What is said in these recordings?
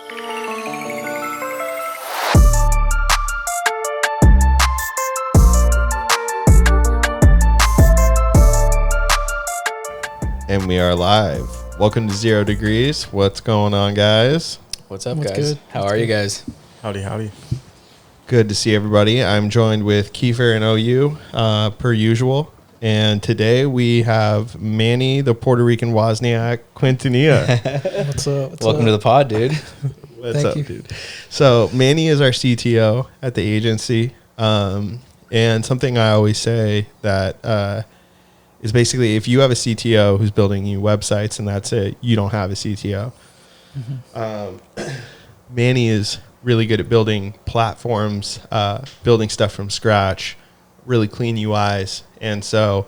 And we are live. Welcome to 0 Degrees. What's going on, guys? What's up, What's guys? good? How are you guys? Howdy. Good to see everybody. I'm joined with Kiefer and OU, per usual. And today we have Manny, the Puerto Rican Wozniak, Quintanilla. What's up? Welcome to the pod, dude. What's Thank up, you. dude? So Manny is our CTO at the agency. And something I always say that is basically if you have a CTO who's building you websites and that's it, you don't have a CTO. Manny is really good at building platforms, building stuff from scratch, really clean UIs. And so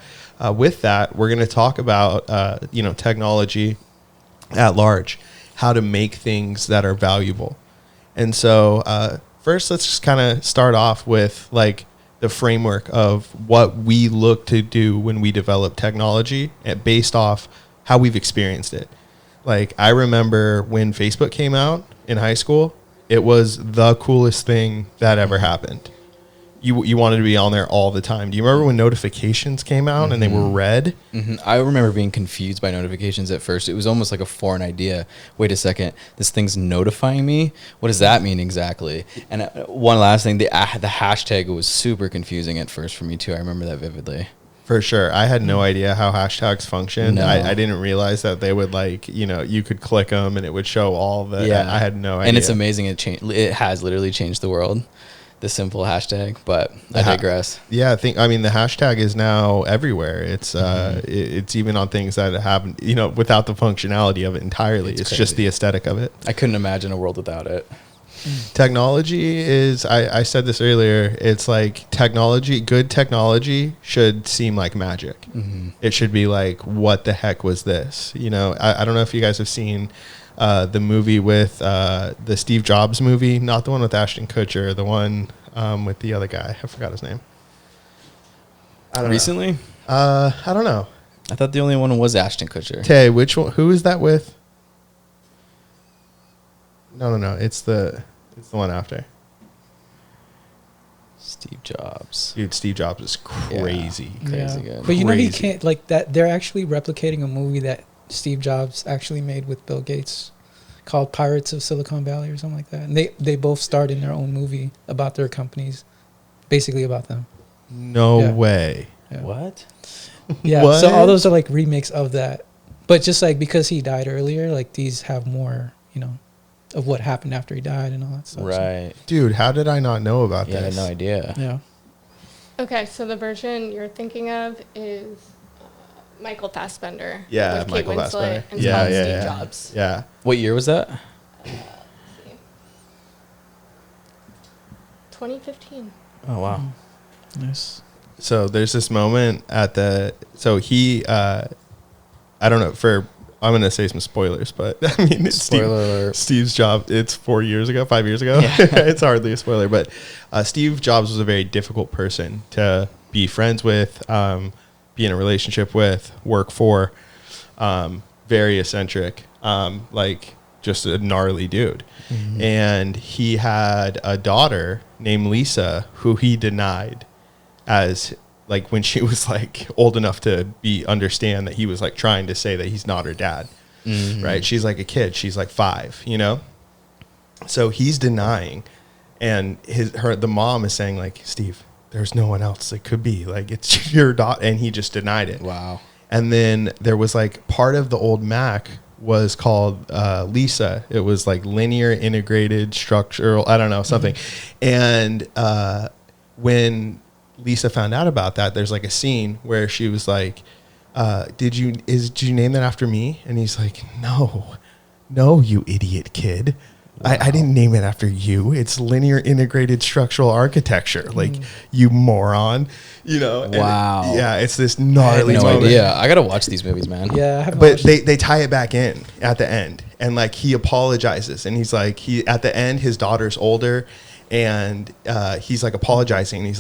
with that, we're going to talk about, technology at large, how to make things that are valuable. And so first, let's just kind of start off with like the framework of what we look to do when we develop technology based off how we've experienced it. Like I remember when Facebook came out in high school, it was the coolest thing that ever happened. You wanted to be on there all the time. Do you remember when notifications came out and they were red? Mm-hmm. I remember being confused by notifications at first. It was almost like a foreign idea. Wait a second, this thing's notifying me? What does that mean exactly? And one last thing, the hashtag was super confusing at first for me too. I remember that vividly. For sure. I had no idea how hashtags functioned. No. I didn't realize that they would you could click them and it would show all the, I had no idea. And it's amazing. It has literally changed the world, the simple hashtag, but I digress. Yeah, the hashtag is now everywhere. It's it's even on things that happen, without the functionality of it entirely. It's just the aesthetic of it. I couldn't imagine a world without it. Technology is, I said this earlier, it's like good technology should seem like magic. Mm-hmm. It should be like, what the heck was this? I don't know if you guys have seen the movie with the Steve Jobs movie, not the one with Ashton Kutcher, the one with the other guy. I forgot his name. Recently? I don't know. I thought the only one was Ashton Kutcher. Tay, which one? Who is that with? No. It's the one after. Steve Jobs. Dude, Steve Jobs is crazy. Crazy good. But he Crazy. can't like that. They're actually replicating a movie that Steve Jobs actually made with Bill Gates called Pirates of Silicon Valley or something like that. And they both starred in their own movie about their companies, basically about them. No way. Yeah. What? Yeah. What? So all those are like remakes of that. But just like because he died earlier, like these have more, of what happened after he died and all that stuff. Right. Dude, how did I not know about Yeah, I had this? no idea. So, yeah. Okay, so the version you're thinking of is Michael Fassbender. Yeah, with Michael Kate Winslet Fassbender. And Yeah, Steve yeah. Jobs. Yeah. What year was that? 2015. Oh, wow. Nice. So there's this moment I don't know, I'm going to say some spoilers, but it's Spoiler alert. Steve's Jobs, it's 5 years ago. Yeah. It's hardly a spoiler, but Steve Jobs was a very difficult person to be friends with, be in a relationship with, work for, very eccentric, just a gnarly dude. Mm-hmm. And he had a daughter named Lisa who he denied as when she was old enough to understand that he was trying to say that he's not her dad. Mm-hmm. Right. She's like a kid. She's 5, so he's denying, and the mom is saying Steve, there's no one else it could be, it's your daughter. And he just denied it. Wow. And then there was part of the old Mac was called Lisa. It was linear integrated structural, I don't know, something. Mm-hmm. And when Lisa found out about that, there's a scene where she was did you name that after me? And he's like, no, you idiot kid. Wow. I didn't name it after you. It's linear integrated structural architecture. You moron, Wow. Yeah. It's this gnarly no moment. idea. I got to watch these movies, man. Yeah. I haven't But watched they tie it back in at the end, and he apologizes, and he's at the end, his daughter's older, and he's apologizing, and he's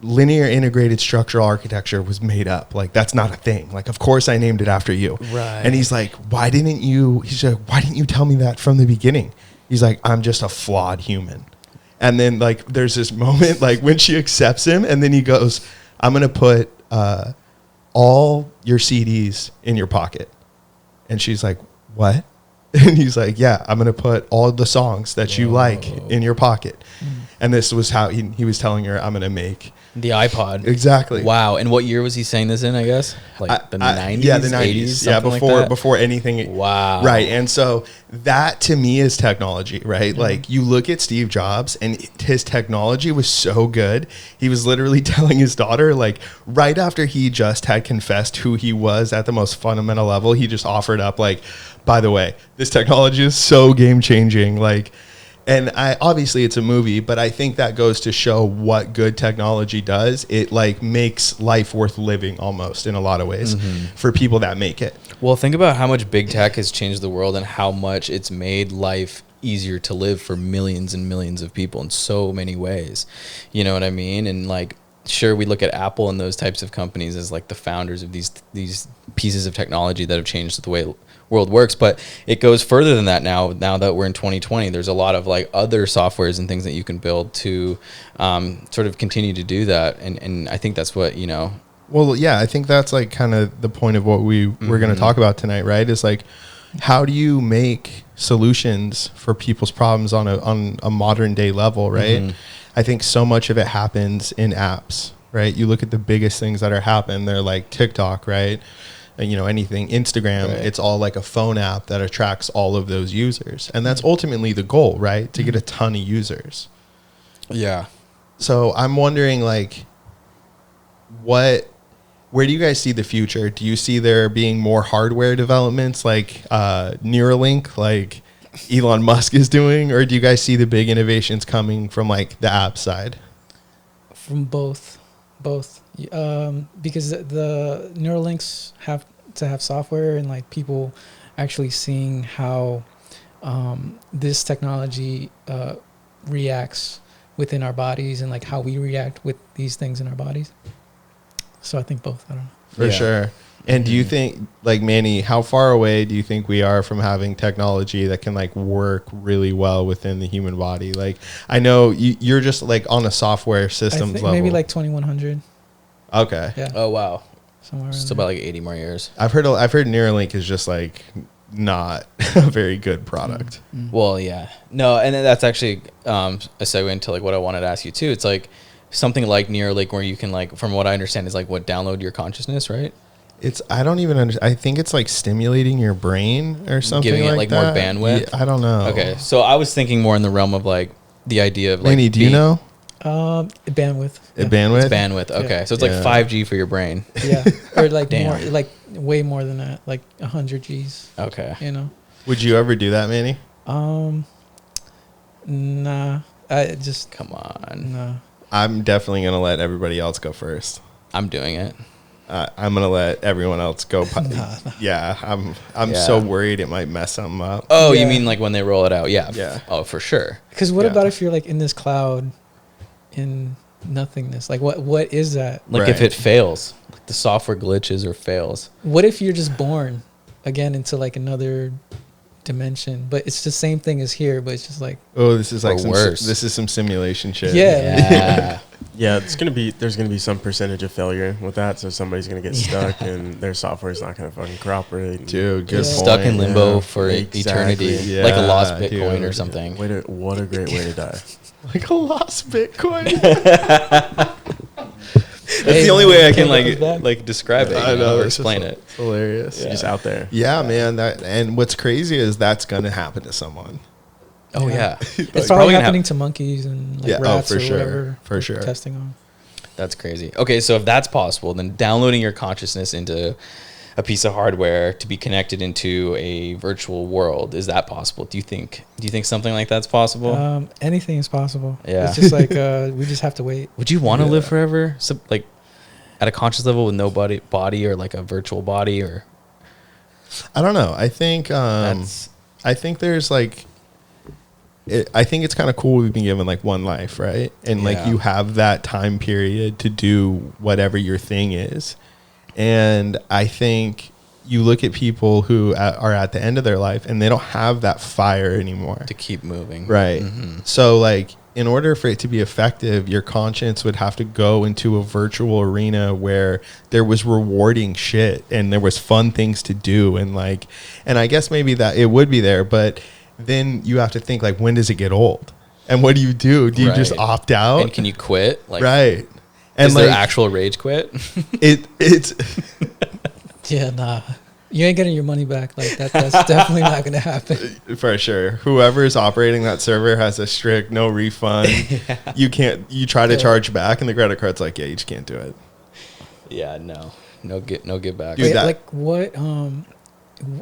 linear integrated structural architecture was made up. That's not a thing. Of course I named it after you. Right. And he's why didn't you tell me that from the beginning? He's like, I'm just a flawed human. And then like there's this moment like when she accepts him, and then he goes, I'm gonna put all your CDs in your pocket. And she's like, what? And he's like, yeah, I'm gonna put all the songs that you like in your pocket. And this was how he was telling her, I'm gonna make The iPod. exactly. Wow. And what year was he saying this in, I guess? Like the 90s? Yeah, the 90s. 80s? Yeah, something before like that? before anything. Wow. Right. And so that to me is technology, right? Like you look at Steve Jobs and his technology was so good. He was literally telling his daughter, like right after he just had confessed who he was at the most fundamental level, he just offered up like, by the way, this technology is so game changing. Like, and obviously it's a movie, but I think that goes to show what good technology does. It like makes life worth living almost in a lot of ways for people that make it. Well, think about how much big tech has changed the world and how much it's made life easier to live for millions and millions of people in so many ways. You know what I mean? And like, sure, we look at Apple and those types of companies as like the founders of these pieces of technology that have changed the way world works, but it goes further than that now that we're in 2020. There's a lot of like other softwares and things that you can build to sort of continue to do that, and I think that's what, you know. Well, yeah, I think that's like kind of the point of what we're going to talk about tonight, right? Is like, how do you make solutions for people's problems on a modern day level, right? I think so much of it happens in apps, right? You look at the biggest things that are happening, they're like TikTok, right? And, you know, anything, Instagram, Right. It's all like a phone app that attracts all of those users. And that's ultimately the goal, right? To get a ton of users. Yeah. So I'm wondering, like, where do you guys see the future? Do you see there being more hardware developments like Neuralink, like Elon Musk is doing? Or do you guys see the big innovations coming from like the app side? From both. Because the Neuralinks have to have software, and like people actually seeing how this technology reacts within our bodies, and like how we react with these things in our bodies. So I think both. I don't know. For sure. And do you think, like, Manny, how far away do you think we are from having technology that can like work really well within the human body? Like, I know you're just like on a software systems level. Maybe like 2100. Okay. Yeah. Oh, wow. Somewhere. Still about like 80 more years. I've heard Neuralink is just like not a very good product. Well, yeah. No, and then that's actually a segue into like what I wanted to ask you too. It's like something like Neuralink where you can like, from what I understand, is like what, download your consciousness, right? I don't even understand. I think it's like stimulating your brain or something, Giving it like like more that. bandwidth? Yeah, I don't know. Okay, so I was thinking more in the realm of like the idea of like Manny, do you know? Bandwidth. Yeah. Bandwidth? It's bandwidth. Okay, Yeah. so it's Yeah. like 5G for your brain. Yeah. Or like Damn. more, like way more than that, like 100 Gs. Okay. You know. Would you ever do that, Manny? Nah. I just Come on. nah. I'm definitely going to let everybody else go first. I'm doing it. I'm going to let everyone else go. Yeah, I'm so Yeah. worried it might mess something up. Oh, Yeah. you mean like when they roll it out? Yeah. Yeah. Oh, for sure. Because what Yeah. about if you're like in this cloud, in nothingness? Like what is that? Like if Right. it fails, like the software glitches or fails. What if you're just born again into like another dimension, but it's the same thing as here, but it's just like Oh, this is like Or worse. this is some simulation shit. Yeah. Yeah. Yeah, there's gonna be some percentage of failure with that, so somebody's gonna get stuck and their software is not gonna fucking cooperate. Dude, good Yeah. point. Stuck in limbo Yeah. for Exactly. eternity, like a lost Yeah, Bitcoin dude. or something. What a great way to die. Like a lost Bitcoin. That's the only way I can Can't get this back. like describe it, I you know, or it's just explain it. Hilarious. Just out there. Yeah, man. And what's crazy is that's gonna happen to someone. Oh yeah, it's probably happening to monkeys and like Yeah, oh, rats for or sure. whatever. For they're sure. Testing on. That's crazy. Okay, so if that's possible, then downloading your consciousness into a piece of hardware to be connected into a virtual world, is that possible? Do you think something like that's possible? Anything is possible. Yeah. It's just like we just have to wait. Would you want to Yeah. live forever? So, like at a conscious level with no body or like a virtual body or I don't know. I think that's I think there's like I think it's kind of cool we've been given like one life, right? And like Yeah. you have that time period to do whatever your thing is. And I think you look at people who are at the end of their life and they don't have that fire anymore To keep moving. right so like in order for it to be effective, your conscience would have to go into a virtual arena where there was rewarding shit and there was fun things to do. And like, and I guess maybe that it would be there, but then you have to think like, when does it get old? And what do you do? Do you just Right. opt out? And can you quit? Like, Right. And is like there actual rage quit? it's Yeah, nah. You ain't getting your money back like that. That's definitely not going to happen. for sure. Whoever is operating that server has a strict no refund. You can't, you try to charge back and the credit card's like, yeah, you just can't do it. Yeah, no get back. Dude, Wait, that-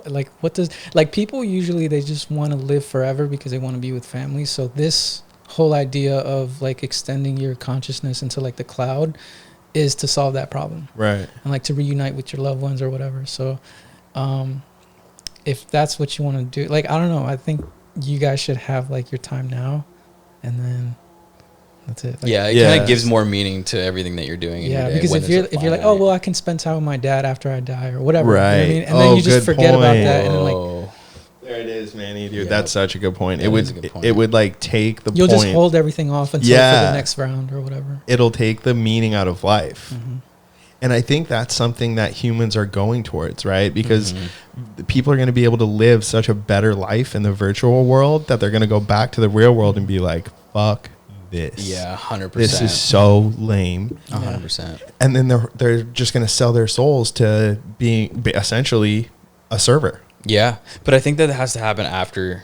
like what does, like people usually they just want to live forever because they want to be with family. So this whole idea of like extending your consciousness into like the cloud is to solve that problem Right. and like to reunite with your loved ones or whatever. So if that's what you want to do, like I don't know, I think you guys should have like your time now and then that's it. Like, Yeah, it kind of gives more meaning to everything that you're doing. In yeah, your day because when if you're there's a like, oh finite- well, I can spend time with my dad after I die or whatever, you know what I Right. mean? And then you just good forget about point. that, and then like Oh. There it is, Manny, dude. Yeah. That's such a good point. That It would is a good point. it would like take the you'll point. just hold everything off until for Yeah. the next round or whatever. It'll take the meaning out of life. Mm-hmm. And I think that's something that humans are going towards, right? Because Mm-hmm. the people are going to be able to live such a better life in the virtual world that they're going to go back to the real world and be like, fuck this. Yeah, 100%. This is so lame. 100%. And then they're just going to sell their souls to being essentially a server. Yeah, but I think that has to happen after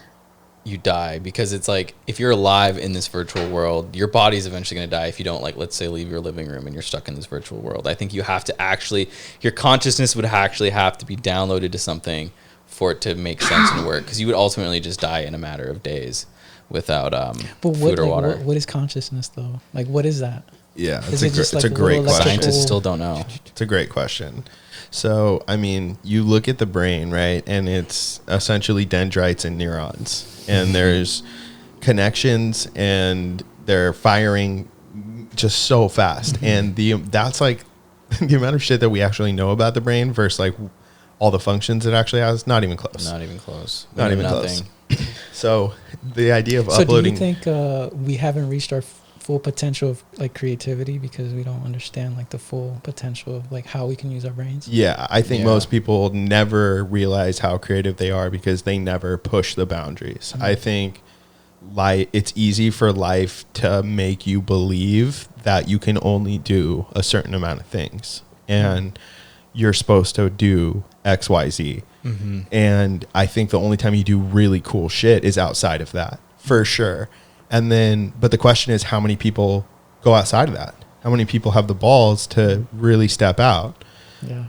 you die, because it's like if you're alive in this virtual world, your body's eventually going to die if you don't, like, let's say, leave your living room and you're stuck in this virtual world. I think you have to actually, your consciousness would actually have to be downloaded to something for it to make sense and work, because you would ultimately just die in a matter of days without But food or like, water. what is consciousness though? Like, what is that? Yeah, Is it just it's like a a great little question. electrical- Scientists still don't know. It's a great question. So, I mean, you look at the brain, right? And it's essentially dendrites and neurons. And there's connections and they're firing just so fast. And that's like the amount of shit that we actually know about the brain versus like all the functions it actually has, not even close. Not even close. Not even close. So the idea of So uploading. do you think we haven't reached our full potential of like creativity because we don't understand like the full potential of like how we can use our brains? Yeah, I think Yeah. most people never realize how creative they are because they never push the boundaries. I think it's easy for life to make you believe that you can only do a certain amount of things and you're supposed to do X, Y, Z. Mm-hmm. And I think the only time you do really cool shit is outside of that, for sure. And then, but the question is, how many people go outside of that? How many people have the balls to really step out? Yeah.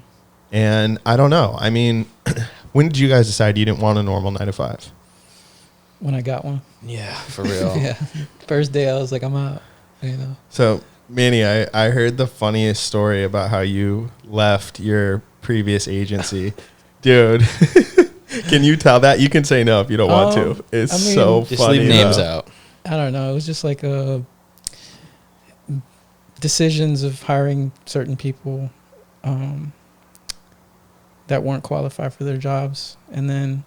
And I don't know. I mean, when did you guys decide you didn't want a normal 9 to 5? When I got one. Yeah, for real. Yeah. First day I was like, I'm out. You know. So, Manny, I heard the funniest story about how you left your previous agency. Dude, can you tell that? You can say no if you don't want to. It's I mean, so Just funny. leave names though. out. I don't know. It was just like decisions of hiring certain people that weren't qualified for their jobs, and then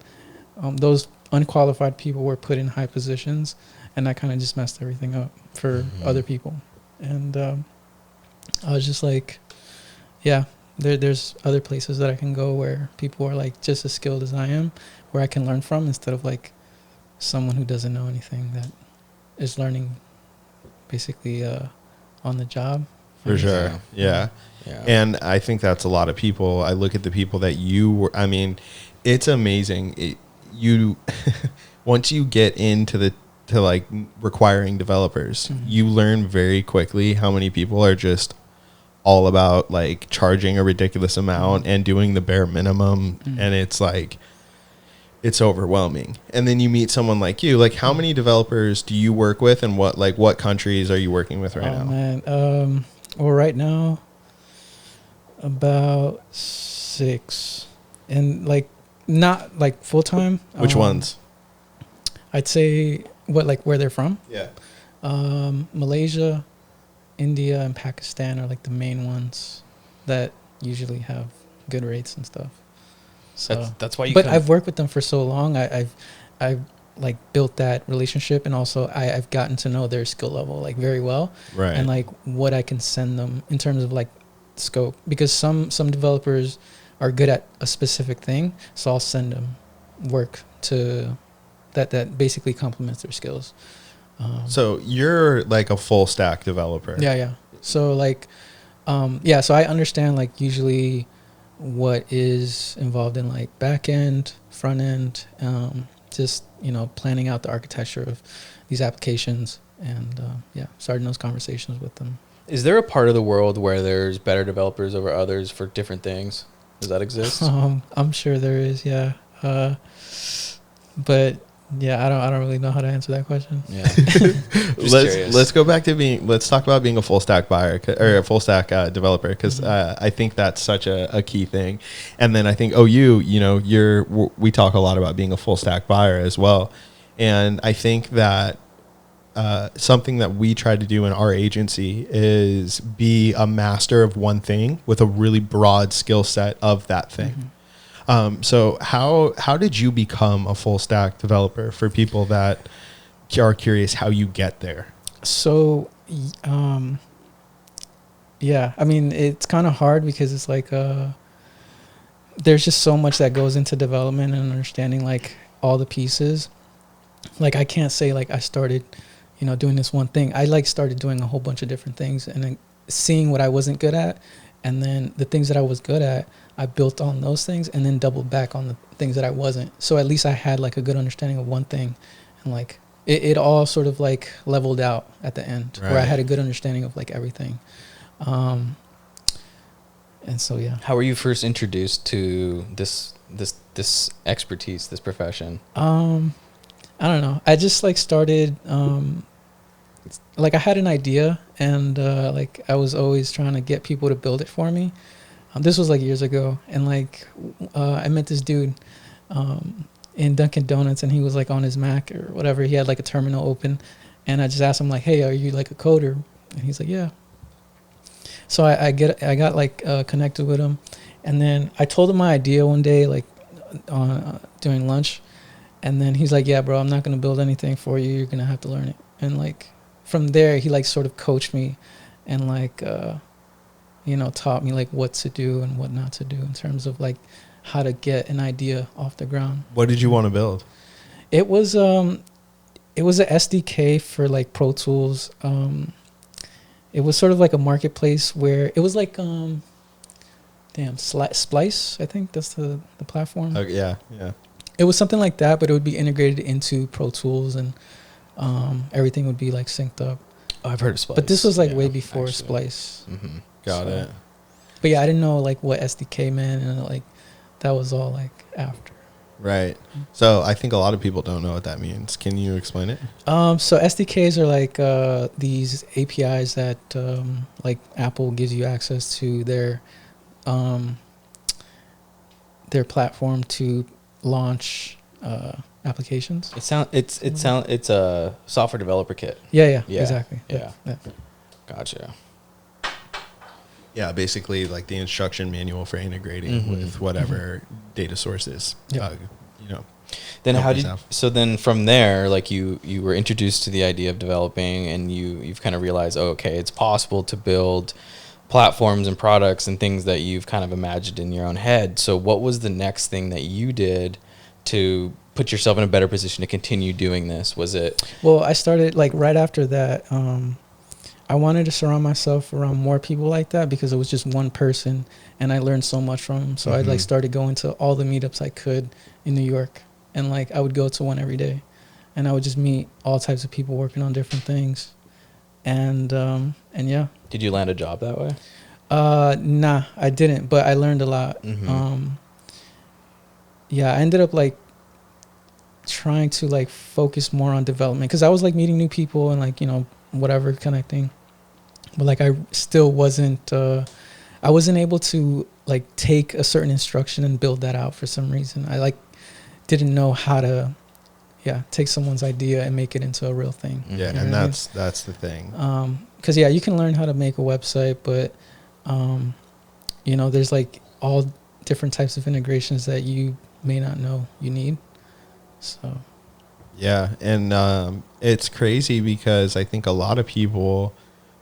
those unqualified people were put in high positions, and that kind of just messed everything up for other people. And I was just like, yeah, there's other places that I can go where people are like just as skilled as I am, where I can learn from instead of like someone who doesn't know anything that is learning basically on the job. For sure. Yeah. Yeah. And I think that's a lot of people. I look at the people that you were, I mean, it's amazing. You, once you get into to like requiring developers, you learn very quickly how many people are just all about like charging a ridiculous amount and doing the bare minimum. And it's like, it's overwhelming. And then you meet someone like you. Like, how many developers do you work with, and what countries are you working with right now? Man. Well, right now, about 6, and like not like full time. Which ones? I'd say where they're from. Yeah. Malaysia, India, and Pakistan are like the main ones that usually have good rates and stuff. So That's why you. but I've worked with them for so long. I've like built that relationship, and also I've gotten to know their skill level like very well, Right. and like what I can send them in terms of like scope, because some developers are good at a specific thing, so I'll send them work to that basically complements their skills. So you're like a full stack developer. Yeah. So like, so I understand like usually what is involved in like back end, front end, just, planning out the architecture of these applications, and starting those conversations with them. Is there a part of the world where there's better developers over others for different things? Does that exist? I'm sure there is, yeah. But yeah, I don't really know how to answer that question. Yeah. Just Let's go back to let's talk about being a full stack buyer or a full stack developer, because I think that's such a key thing. And then I think we talk a lot about being a full stack buyer as well. And I think that something that we try to do in our agency is be a master of one thing with a really broad skill set of that thing. So how did you become a full stack developer, for people that are curious how you get there? So, I mean, it's kind of hard because it's like, there's just so much that goes into development and understanding like all the pieces. Like I can't say like I started, doing this one thing. I like started doing a whole bunch of different things, and then seeing what I wasn't good at, and then the things that I was good at, I built on those things and then doubled back on the things that I wasn't. So at least I had like a good understanding of one thing, and like it all sort of like leveled out at the end, where I had a good understanding of like everything. And so, yeah. How were you first introduced to this expertise, this profession? I don't know. I just like started, like I had an idea, and like I was always trying to get people to build it for me. This was like years ago, and like I met this dude in Dunkin' Donuts, and he was like on his Mac or whatever. He had like a terminal open, and I just asked him like, "Hey, are you like a coder?" And he's like, "Yeah." So I got like connected with him, and then I told him my idea one day, like during lunch, and then he's like, "Yeah, bro, I'm not gonna build anything for you. You're gonna have to learn it." And like from there, he like sort of coached me, and like taught me like what to do and what not to do in terms of like how to get an idea off the ground. What did you want to build? It was an SDK for like Pro Tools. It was sort of like a marketplace where it was like Splice, I think that's the platform. Yeah. It was something like that, but it would be integrated into Pro Tools, and everything would be like synced up. Oh, I've heard of Splice. But this was like way before Splice. Mm-hmm. Got it. But yeah, I didn't know like what SDK meant, and like that was all like after. Right. So I think a lot of people don't know what that means. Can you explain it? So SDKs are like these APIs that like Apple gives you access to their platform to launch applications. It's a software developer kit. Yeah, exactly. Yeah. Gotcha. Yeah, basically like the instruction manual for integrating with whatever data sources. Then then from there, like you were introduced to the idea of developing, and you've kind of realized, it's possible to build platforms and products and things that you've kind of imagined in your own head. So what was the next thing that you did to put yourself in a better position to continue doing this? Was it? Well, I started like right after that. I wanted to surround myself around more people like that, because it was just one person, and I learned so much from him. So I like started going to all the meetups I could in New York, and like I would go to one every day, and I would just meet all types of people working on different things, and yeah. Did you land a job that way? Nah, I didn't, but I learned a lot. Yeah, I ended up like trying to like focus more on development, because I was like meeting new people and like whatever, connecting, but like I still wasn't I wasn't able to like take a certain instruction and build that out for some reason. I like didn't know how to take someone's idea and make it into a real thing. Yeah, and that's the thing. Because you can learn how to make a website, but there's like all different types of integrations that you may not know you need. So Yeah, and it's crazy because I think a lot of people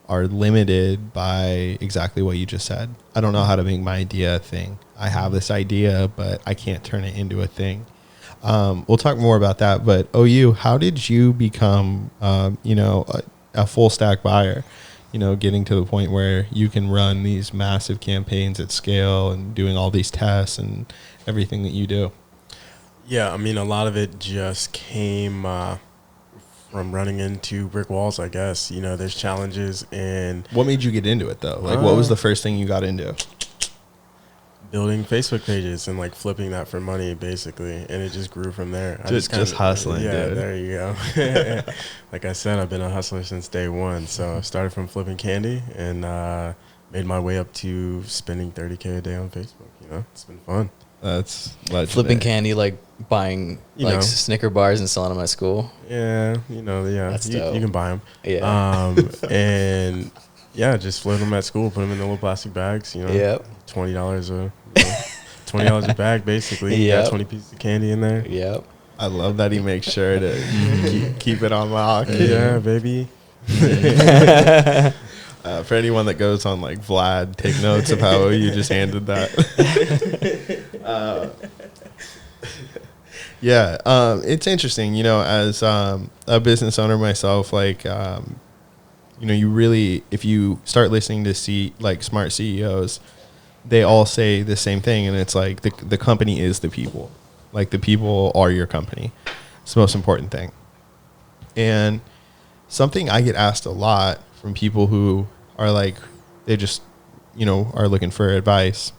are limited by exactly what you just said. I don't know how to make my idea a thing. I have this idea, but I can't turn it into a thing. We'll talk more about that. But OU, how did you become, a full stack buyer? You know, getting to the point where you can run these massive campaigns at scale and doing all these tests and everything that you do. Yeah, I mean, a lot of it just came from running into brick walls, I guess. You know, there's challenges in What made you get into it though? Like, what was the first thing you got into? building Facebook pages and like flipping that for money, basically, and it just grew from there. I Just hustling, Yeah, dude. there you go. Like I said, I've been a hustler since day one. So I started from flipping candy and made my way up to spending $30K a day on Facebook. You know, it's been fun. That's legendary. Flipping candy, like buying You like know. Snicker bars and selling them at school. Yeah, you know, yeah, That's you dope. can buy them. Yeah. And yeah, just flip them at school, put them in the little plastic bags. You know, Yep. $20 $20 a bag, basically. You Yep. got 20 pieces of candy in there. Yep. I love that he makes sure to keep it on lock. Yeah, baby. For anyone that goes on like Vlad, take notes of how you just handed that. It's interesting, you know, as a business owner myself, like, you really, if you start listening to smart CEOs, they all say the same thing. And it's like the company is the people. Like the people are your company. It's the most important thing. And something I get asked a lot from people who are like, they just, are looking for advice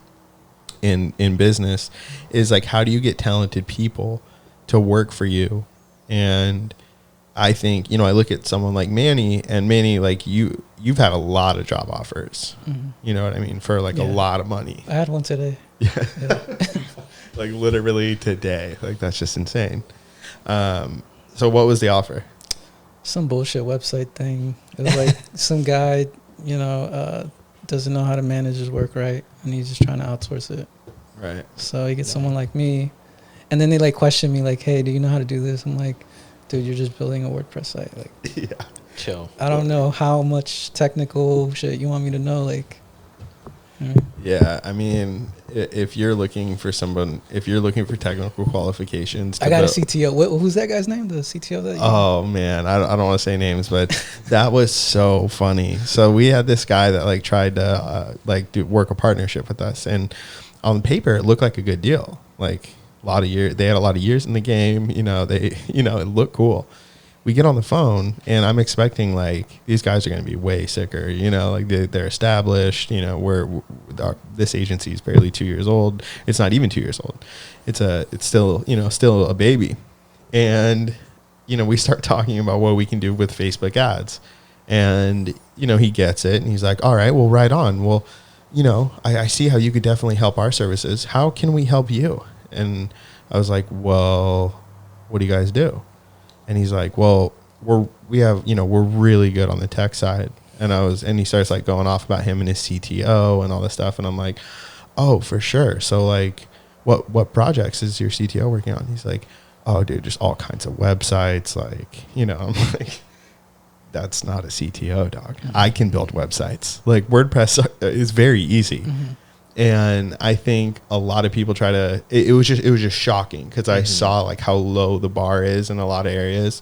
in business is like, how do you get talented people to work for you? And I think, I look at someone like Manny, and Manny, like you've had a lot of job offers, you know what I mean? For like a lot of money. I had one today. Yeah. Like literally today. Like that's just insane. So what was the offer? Some bullshit website thing. It was like some guy, doesn't know how to manage his work right, and he's just trying to outsource it. Right. So he gets someone like me, and then they like question me like, "Hey, do you know how to do this?" I'm like, "Dude, you're just building a WordPress site. Like, Yeah. Chill. I don't know how much technical shit you want me to know. Like, Yeah, I mean, if you're looking for technical qualifications, I got a CTO. Who's that guy's name? The CTO that? Oh man, I don't want to say names, but that was so funny. So we had this guy that like tried to work a partnership with us, and on paper it looked like a good deal. Like a lot of years, they had a lot of years in the game. It looked cool. We get on the phone, and I'm expecting like these guys are going to be way sicker. Like they're established. This agency is barely 2 years old. It's not even 2 years old. It's still a baby. And we start talking about what we can do with Facebook ads, and he gets it, and he's like, all right, well, right on. Well, I see how you could definitely help our services. How can we help you? And I was like, well, what do you guys do? And he's like, well, we're really good on the tech side. And he starts like going off about him and his CTO and all this stuff. And I'm like, oh, for sure. So like, what projects is your CTO working on? He's like, oh, dude, just all kinds of websites. Like, I'm like, that's not a CTO, dog. I can build websites. Like WordPress is very easy. And I think a lot of people it was just shocking because I saw like how low the bar is in a lot of areas.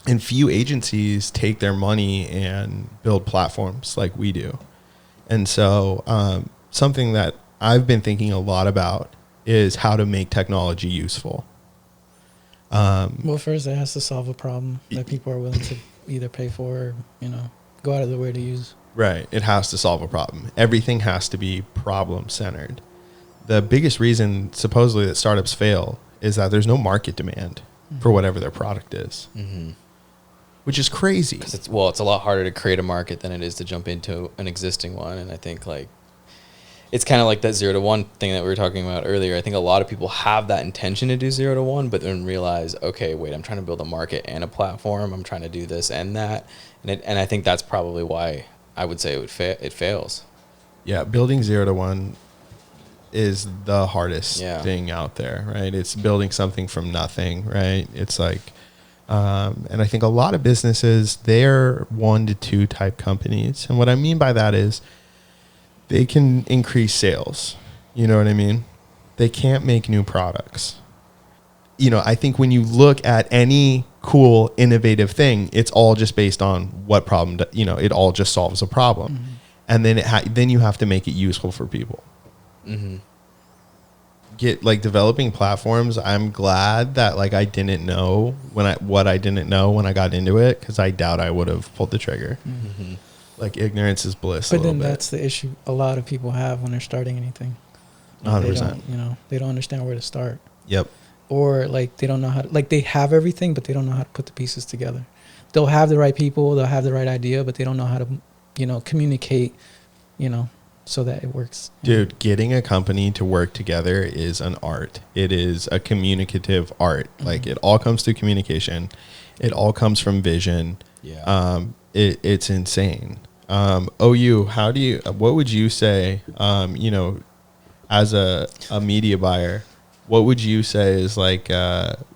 And few agencies take their money and build platforms like we do. And so something that I've been thinking a lot about is how to make technology useful. well, first it has to solve a problem that people are willing to either pay for or, go out of their way to use. Right. It has to solve a problem. Everything has to be problem centered. The biggest reason supposedly that startups fail is that there's no market demand for whatever their product is, which is crazy. Because it's a lot harder to create a market than it is to jump into an existing one. And I think like it's kind of like that 0 to 1 thing that we were talking about earlier. I think a lot of people have that intention to do 0 to 1, but then realize, okay, wait, I'm trying to build a market and a platform. I'm trying to do this and that. And I think that's probably why I would say it fails. Yeah, building 0 to 1 is the hardest Yeah. thing out there, right? It's building something from nothing, right? It's like, and I think a lot of businesses, they're 1 to 2 type companies. And what I mean by that is they can increase sales. You know what I mean? They can't make new products. You know, I think when you look at any cool, innovative thing, it's all just based on what problem, you know, it all just solves a problem. Mm-hmm. And then then you have to make it useful for people. Mm-hmm. Get like developing platforms. I'm glad that like I didn't know what I didn't know when I got into it, because I doubt I would have pulled the trigger. Mm-hmm. Like ignorance is bliss. But a little then bit. that's the issue a lot of people have when they're starting anything. 100%. They don't understand where to start, Yep. or like they don't know how to, like they have everything, but they don't know how to put the pieces together. They'll have the right people, they'll have the right idea, but they don't know how to, communicate, so that it works. Dude, getting a company to work together is an art. It is a communicative art. Mm-hmm. Like it all comes through communication. It all comes from vision. Yeah. It's insane. OU, what would you say, as a media buyer, what would you say is like,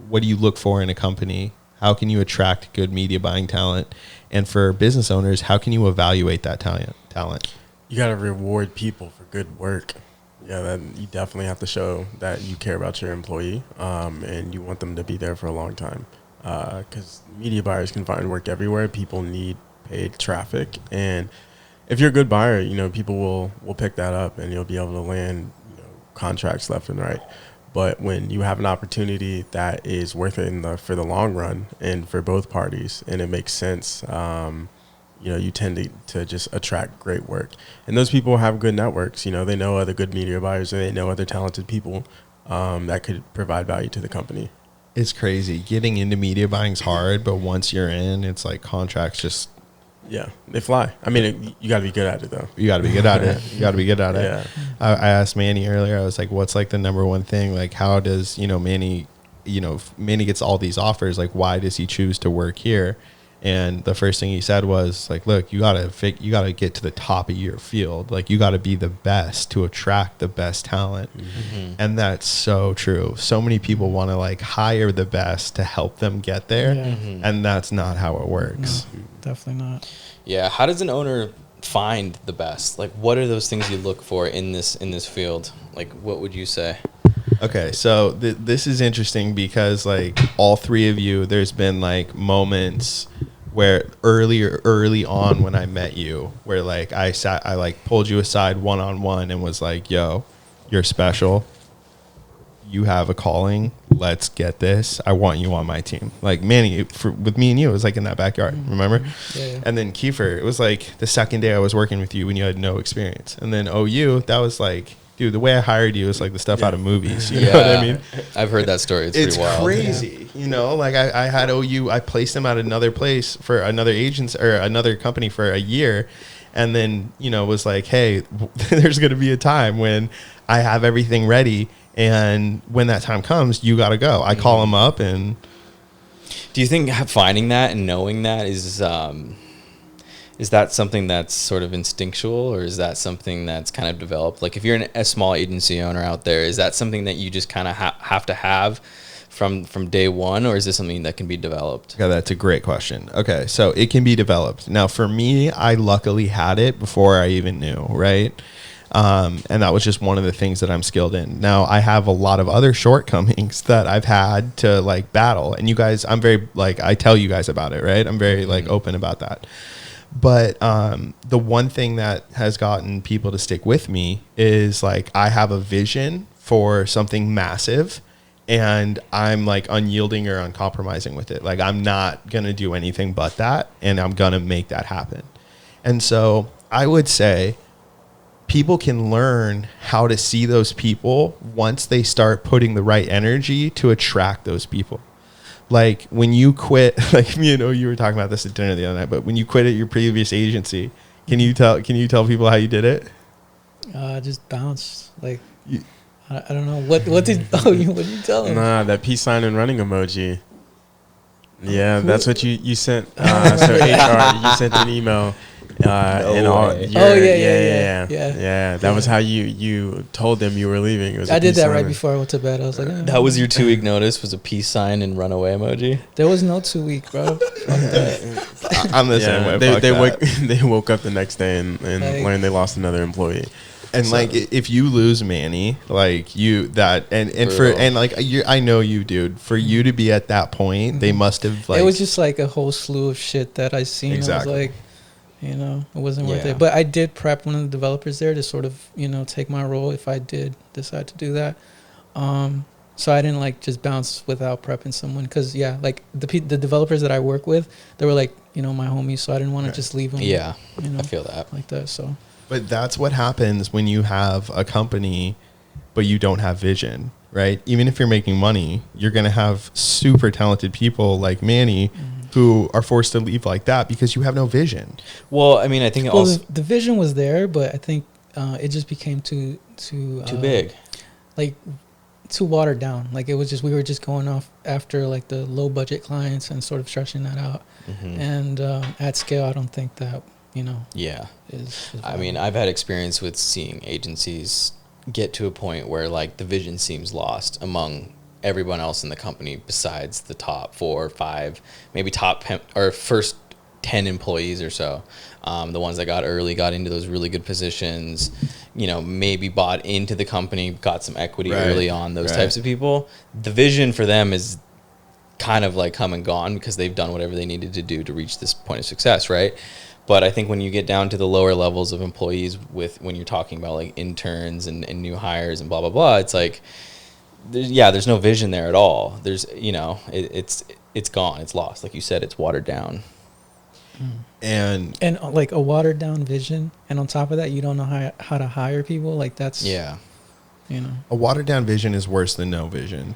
what do you look for in a company? How can you attract good media buying talent? And for business owners, how can you evaluate that talent? You got to reward people for good work. Yeah, that you definitely have to show that you care about your employee, and you want them to be there for a long time. Because media buyers can find work everywhere. People need paid traffic, and if you're a good buyer, people will pick that up, and you'll be able to land contracts left and right. But when you have an opportunity that is worth it for the long run and for both parties, and it makes sense, you tend to just attract great work. And those people have good networks. They know other good media buyers, and they know other talented people that could provide value to the company. It's crazy. Getting into media buying is hard, but once you're in, it's like contracts just... Yeah, they fly. I mean, you got to be good at it, though. You got to be good at it. You got to be good at it. Yeah. I asked Manny earlier, I was like, what's like the number one thing? Like, how does, Manny, Manny gets all these offers. Like, why does he choose to work here? And the first thing he said was like, look, you got to get to the top of your field. Like, you got to be the best to attract the best talent. Mm-hmm. And that's so true. So many people want to like hire the best to help them get there. Yeah. Mm-hmm. And that's not how it works. No, definitely not. Yeah. How does an owner find the best? Like, what are those things you look for in this field? Like, what would you say? Okay, so this is interesting because like all three of you, there's been like moments where early on when I met you, where like I like pulled you aside one-on-one and was like, yo, you're special. You have a calling. Let's get this. I want you on my team. Like Manny, with me and you, it was like in that backyard, remember? Yeah. And then Kiefer, it was like the second day I was working with you when you had no experience. And then OU, that was like, dude, the way I hired you is like the stuff out of movies. You know what I mean? I've heard that story. It's pretty wild. Crazy. Like I had OU, I placed him at another place for another agency or another company for a year. And then, was like, hey, there's going to be a time when I have everything ready. And when that time comes, you got to go. I call him up and. Do you think finding that and knowing that is that something that's sort of instinctual, or is that something that's kind of developed? Like if you're a small agency owner out there, is that something that you just kind of have to have from day one, or is this something that can be developed? Yeah, that's a great question. Okay, so it can be developed. Now, for me, I luckily had it before I even knew, right? And that was just one of the things that I'm skilled in. Now, I have a lot of other shortcomings that I've had to like battle. And you guys, I'm very like, I tell you guys about it, right? I'm very like open about that. But the one thing that has gotten people to stick with me is like I have a vision for something massive, and I'm like unyielding or uncompromising with it. Like I'm not going to do anything but that, and I'm going to make that happen. And so I would say people can learn how to see those people once they start putting the right energy to attract those people. Like when you quit, like, you were talking about this at dinner the other night, but when you quit at your previous agency, can you tell people how you did it? Just bounce. Like, I don't know. What did you tell him? Nah, that peace sign and running emoji. Yeah, that's what you sent. So HR, you sent an email and all. way. Oh, yeah. Yeah. That was how you told them you were leaving. It was I a did peace that sign. right before I went to bed. I was like, That was your 2 week notice, was a peace sign and runaway emoji. There was no 2 week, bro. Fuck that. I'm the same way. They Fuck that. they woke up the next day and Like- learned they lost another employee. And So- like if you lose Manny, like you that and for Brutal. and like you, I know you, dude. For you to be at that point, they must have like it was just like a whole slew of shit that I seen. Exactly. I was like, it wasn't worth Yeah. it. But I did prep one of the developers there to sort of, take my role if I did decide to do that. So I didn't like just bounce without prepping someone because like the developers that I work with, they were like my homies, so I didn't want to just leave them. Yeah, I feel that. like that. So But that's what happens when you have a company, but you don't have vision, right? Even if you're making money, you're going to have super talented people like Manny who are forced to leave like that because you have no vision. Well, I mean, I think it well, also the vision was there, but I think it just became too too big. like too watered down. Like it was just we were just going off after like the low budget clients and sort of stretching that out. Mhm. And at scale, I don't think that Yeah. is I mean, I've had experience with seeing agencies get to a point where like the vision seems lost among everyone else in the company besides the top 4 or 5, maybe or first 10 employees or so. The ones that got into those really good positions, maybe bought into the company, got some equity Right. early on, those Right. types of people. The vision for them is kind of like come and gone because they've done whatever they needed to do to reach this point of success, right? But I think when you get down to the lower levels of employees when you're talking about like interns and new hires and blah, blah, blah, it's like, there's no vision there at all. There's, it's gone. It's lost. Like you said, it's watered down. And like a watered down vision, and on top of that, you don't know how to hire people. Like that's Yeah. a watered down vision is worse than no vision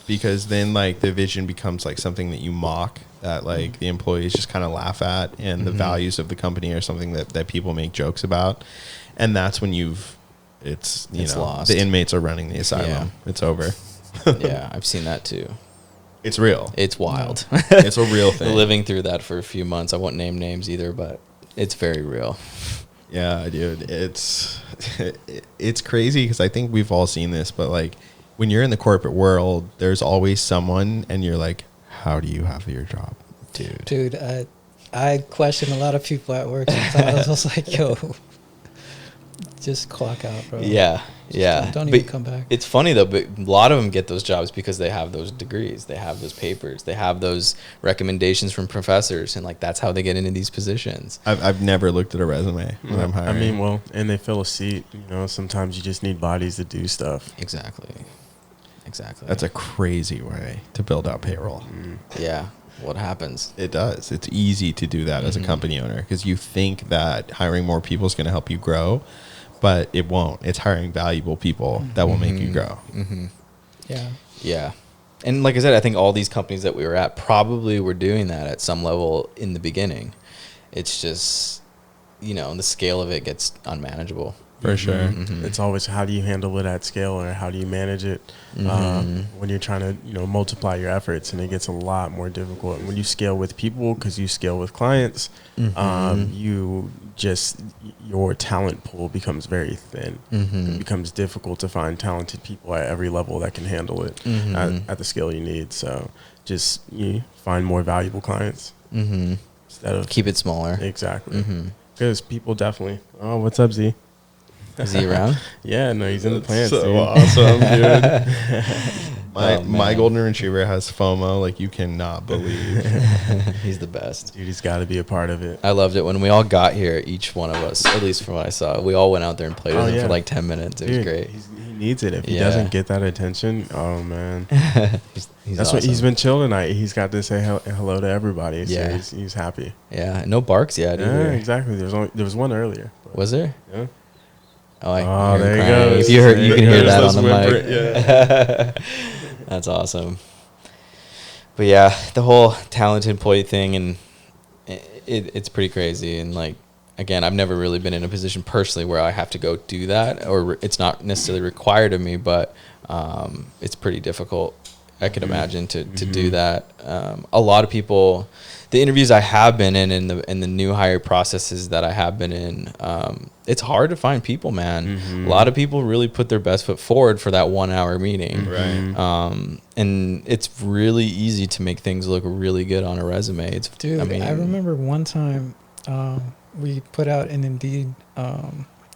because then like the vision becomes like something that you mock that like the employees just kind of laugh at and the values of the company are something that people make jokes about. And that's when it's lost. The inmates are running the asylum. Yeah. It's over. Yeah. I've seen that too. It's real. It's wild. It's a real thing. Living through that for a few months. I won't name names either, but it's very real. Yeah, dude, it's crazy because I think we've all seen this, but like when you're in the corporate world, there's always someone, and you're like, "How do you have your job, dude?" I question a lot of people at work. Sometimes I was like, "Yo, just clock out, bro." Yeah. Yeah. Don't But even come back. It's funny though, but a lot of them get those jobs because they have those degrees, they have those papers, they have those recommendations from professors, and like that's how they get into these positions. I've never looked at a resume when I'm hiring. I mean, well, and they fill a seat. Sometimes you just need bodies to do stuff. Exactly. That's a crazy way to build out payroll. Yeah. What happens? It does. It's easy to do that as a company owner because you think that hiring more people is going to help you grow, but it won't. It's hiring valuable people that will make you grow. Yeah. Yeah. And like I said, I think all these companies that we were at probably were doing that at some level in the beginning. It's just, the scale of it gets unmanageable. For sure. It's always how do you handle it at scale or how do you manage it when you're trying to multiply your efforts, and it gets a lot more difficult when you scale with people because you scale with clients. Your talent pool becomes very thin. It becomes difficult to find talented people at every level that can handle it at the scale you need. So just you find more valuable clients instead of Keep it smaller. exactly because people definitely. Oh, what's up, Z? Is he around? Yeah, no, he's in the plants. So dude. awesome, dude. My Oh, my man. golden retriever has FOMO like you cannot believe. He's the best. Dude, he's got to be a part of it. I loved it when we all got here. Each one of us, at least from what I saw, we all went out there and played with him yeah. for like 10 minutes. It was Dude, great. he needs it. If he Yeah. doesn't get that attention, oh man, He's that's what he's awesome. been chill tonight. He's got to say hello to everybody. So Yeah. he's happy. Yeah, no barks yet Yeah, either. exactly. There was one earlier. but- Was there? Yeah. Oh, I Oh, hear him there he crying. goes. If you heard, There you he can hear goes. that Those on the mic. whimper- That's awesome. But yeah, the whole talented employee thing, and it's pretty crazy. And like, again, I've never really been in a position personally where I have to go do that, or it's not necessarily required of me, but it's pretty difficult I could imagine to do that. A lot of people, the interviews I have been in the new hire processes that I have been in, it's hard to find people, man. A lot of people really put their best foot forward for that 1 hour meeting. Right. And it's really easy to make things look really good on a resume. Dude, I remember one time we put out an Indeed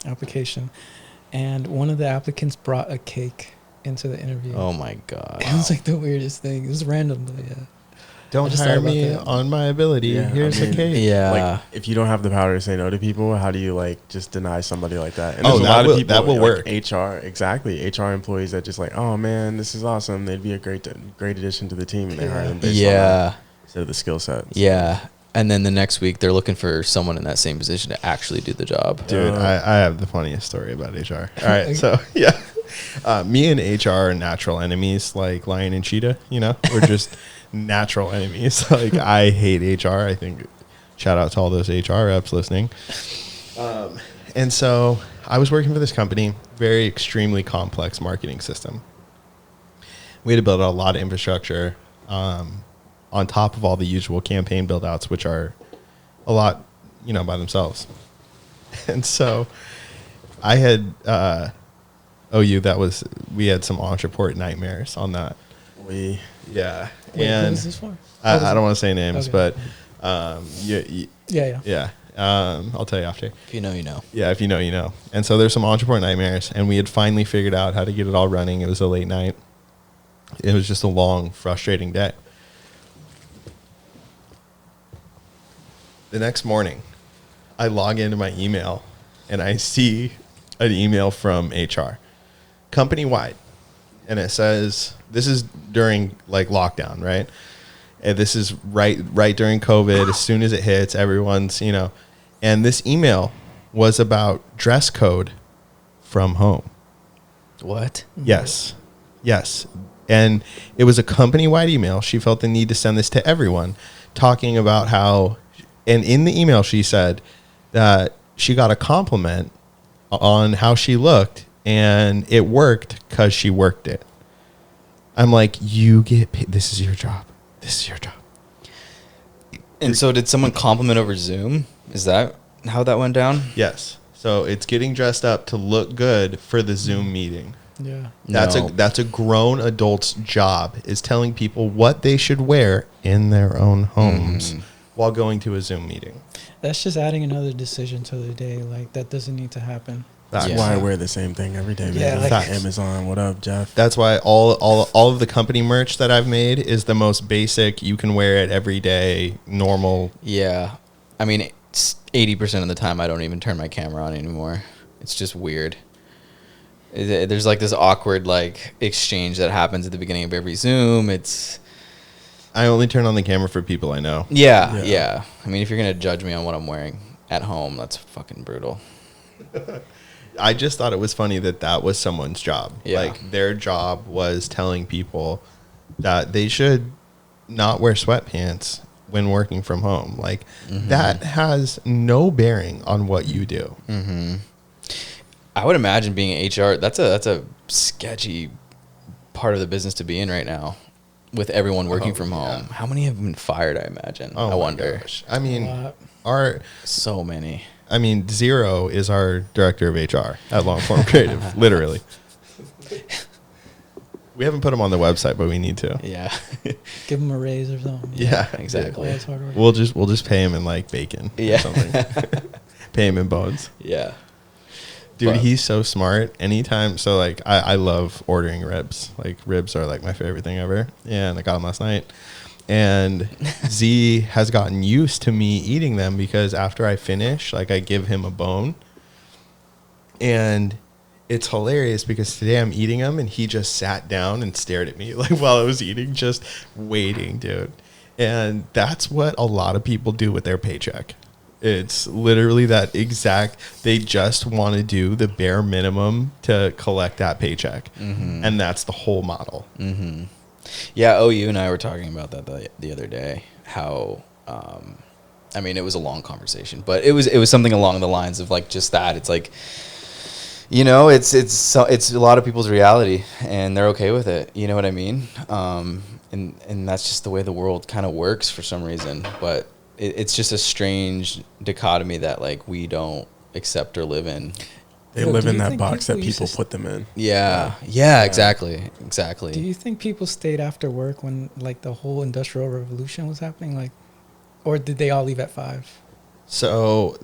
application, and one of the applicants brought a cake into the interview. Oh my God. It was like the weirdest thing. It was random, but yeah. Don't just hire thought about me that. on my ability. Yeah, Here's I mean, a cake. Yeah. Like, if you don't have the power to say no to people, how do you like just deny somebody like that? And Oh, there's a that lot will- of people that will like, work. HR, exactly. HR employees that just like, oh man, this is awesome. They'd be a great addition to the team, and they hire them based on that instead of the skill sets. Yeah. And then the next week they're looking for someone in that same position to actually do the job. Dude, I have the funniest story about HR. All right, so yeah, me and HR are natural enemies, like lion and cheetah. You know, we're just natural enemies. Like I hate HR. I think shout out to all those HR reps listening. And so I was working for this company, very extremely complex marketing system. We had to build a lot of infrastructure on top of all the usual campaign build outs, which are a lot, you know, by themselves. And so I had we had some launch report nightmares on that. We Yeah. Wait, and who is this for? I don't want to say names, Okay. but Yeah. I'll tell you after. If you know, you know. Yeah, if you know, you know. And so there's some launch report nightmares, and we had finally figured out how to get it all running. It was a late night. It was just a long, frustrating day. The next morning, I log into my email, and I see an email from HR, company-wide. And it says, this is during, like, lockdown, right? And this is right during COVID. As soon as it hits, everyone's, you know. And this email was about dress code from home. What? Yes. And it was a company-wide email. She felt the need to send this to everyone, talking about how, and in the email she said that she got a compliment on how she looked, and it worked because she worked it. I'm like, you get paid. This is your job. And so did someone compliment over Zoom? Is that how that went down? Yes. So it's getting dressed up to look good for the Zoom meeting. Yeah. That's a grown adult's job, is telling people what they should wear in their own homes while going to a Zoom meeting. That's just adding another decision to the day. Like, that doesn't need to happen. That's Yeah. why I wear the same thing every day, man. Yeah, like- Facts. Amazon, what up, Jeff? That's why all of the company merch that I've made is the most basic. You can wear it every day, normal. Yeah. I mean, it's 80% of the time I don't even turn my camera on anymore. It's just weird. There's like this awkward like exchange that happens at the beginning of every Zoom. I only turn on the camera for people I know. Yeah. I mean, if you're going to judge me on what I'm wearing at home, that's fucking brutal. I just thought it was funny that was someone's job. Yeah. Like, their job was telling people that they should not wear sweatpants when working from home. Like, that has no bearing on what you do. I would imagine being HR, that's a sketchy part of the business to be in right now with everyone working from home. How many have been fired, I imagine? Oh, I my wonder. gosh. I mean, A lot. So many. Zero is our director of HR at Longform Creative, literally. We haven't put him on the website, but we need to. Yeah. Give them a raise or something. Yeah, Exactly. That's hard work. We'll just pay him in like bacon Yeah. or something. Pay him in bones. Yeah. Dude, But- he's so smart. Anytime, so like I love ordering ribs. Like, ribs are like my favorite thing ever. Yeah, and I got them last night. And Z has gotten used to me eating them because after I finish, like, I give him a bone. And it's hilarious because today I'm eating them and he just sat down and stared at me like while I was eating, just waiting, dude. And that's what a lot of people do with their paycheck. It's literally that exact, they just want to do the bare minimum to collect that paycheck. And that's the whole model. Yeah, OU and I were talking about that the other day. How, I mean, it was a long conversation, but it was something along the lines of like just that. It's like, You know, it's a lot of people's reality, and they're okay with it. You know what I mean? And that's just the way the world kind of works for some reason. But it's just a strange dichotomy that like we don't accept or live in. They live in that box that people put them in. Yeah, exactly. Do you think people stayed after work when like the whole industrial revolution was happening, like, or did they all leave at 5? So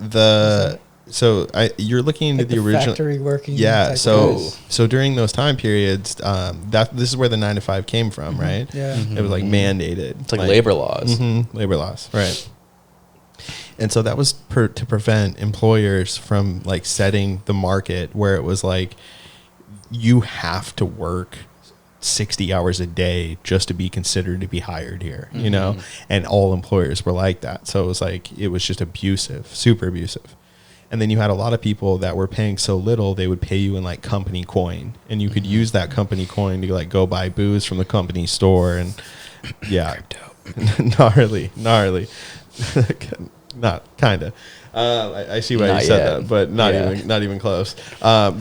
you're looking into Like the original factory working. Yeah, type so guys? so during those time periods, this is where the 9 to 5 came from, right? Yeah. It was like mandated. It's like labor laws. Labor laws, right? And so that was to prevent employers from like setting the market where it was like you have to work 60 hours a day just to be considered to be hired here, you know? And all employers were like that. So it was just abusive, super abusive. And then you had a lot of people that were paying so little, they would pay you in like company coin, and you could use that company coin to like go buy booze from the company store. And yeah, gnarly. Not kind of. I see why Not you said yet. that, but not even close.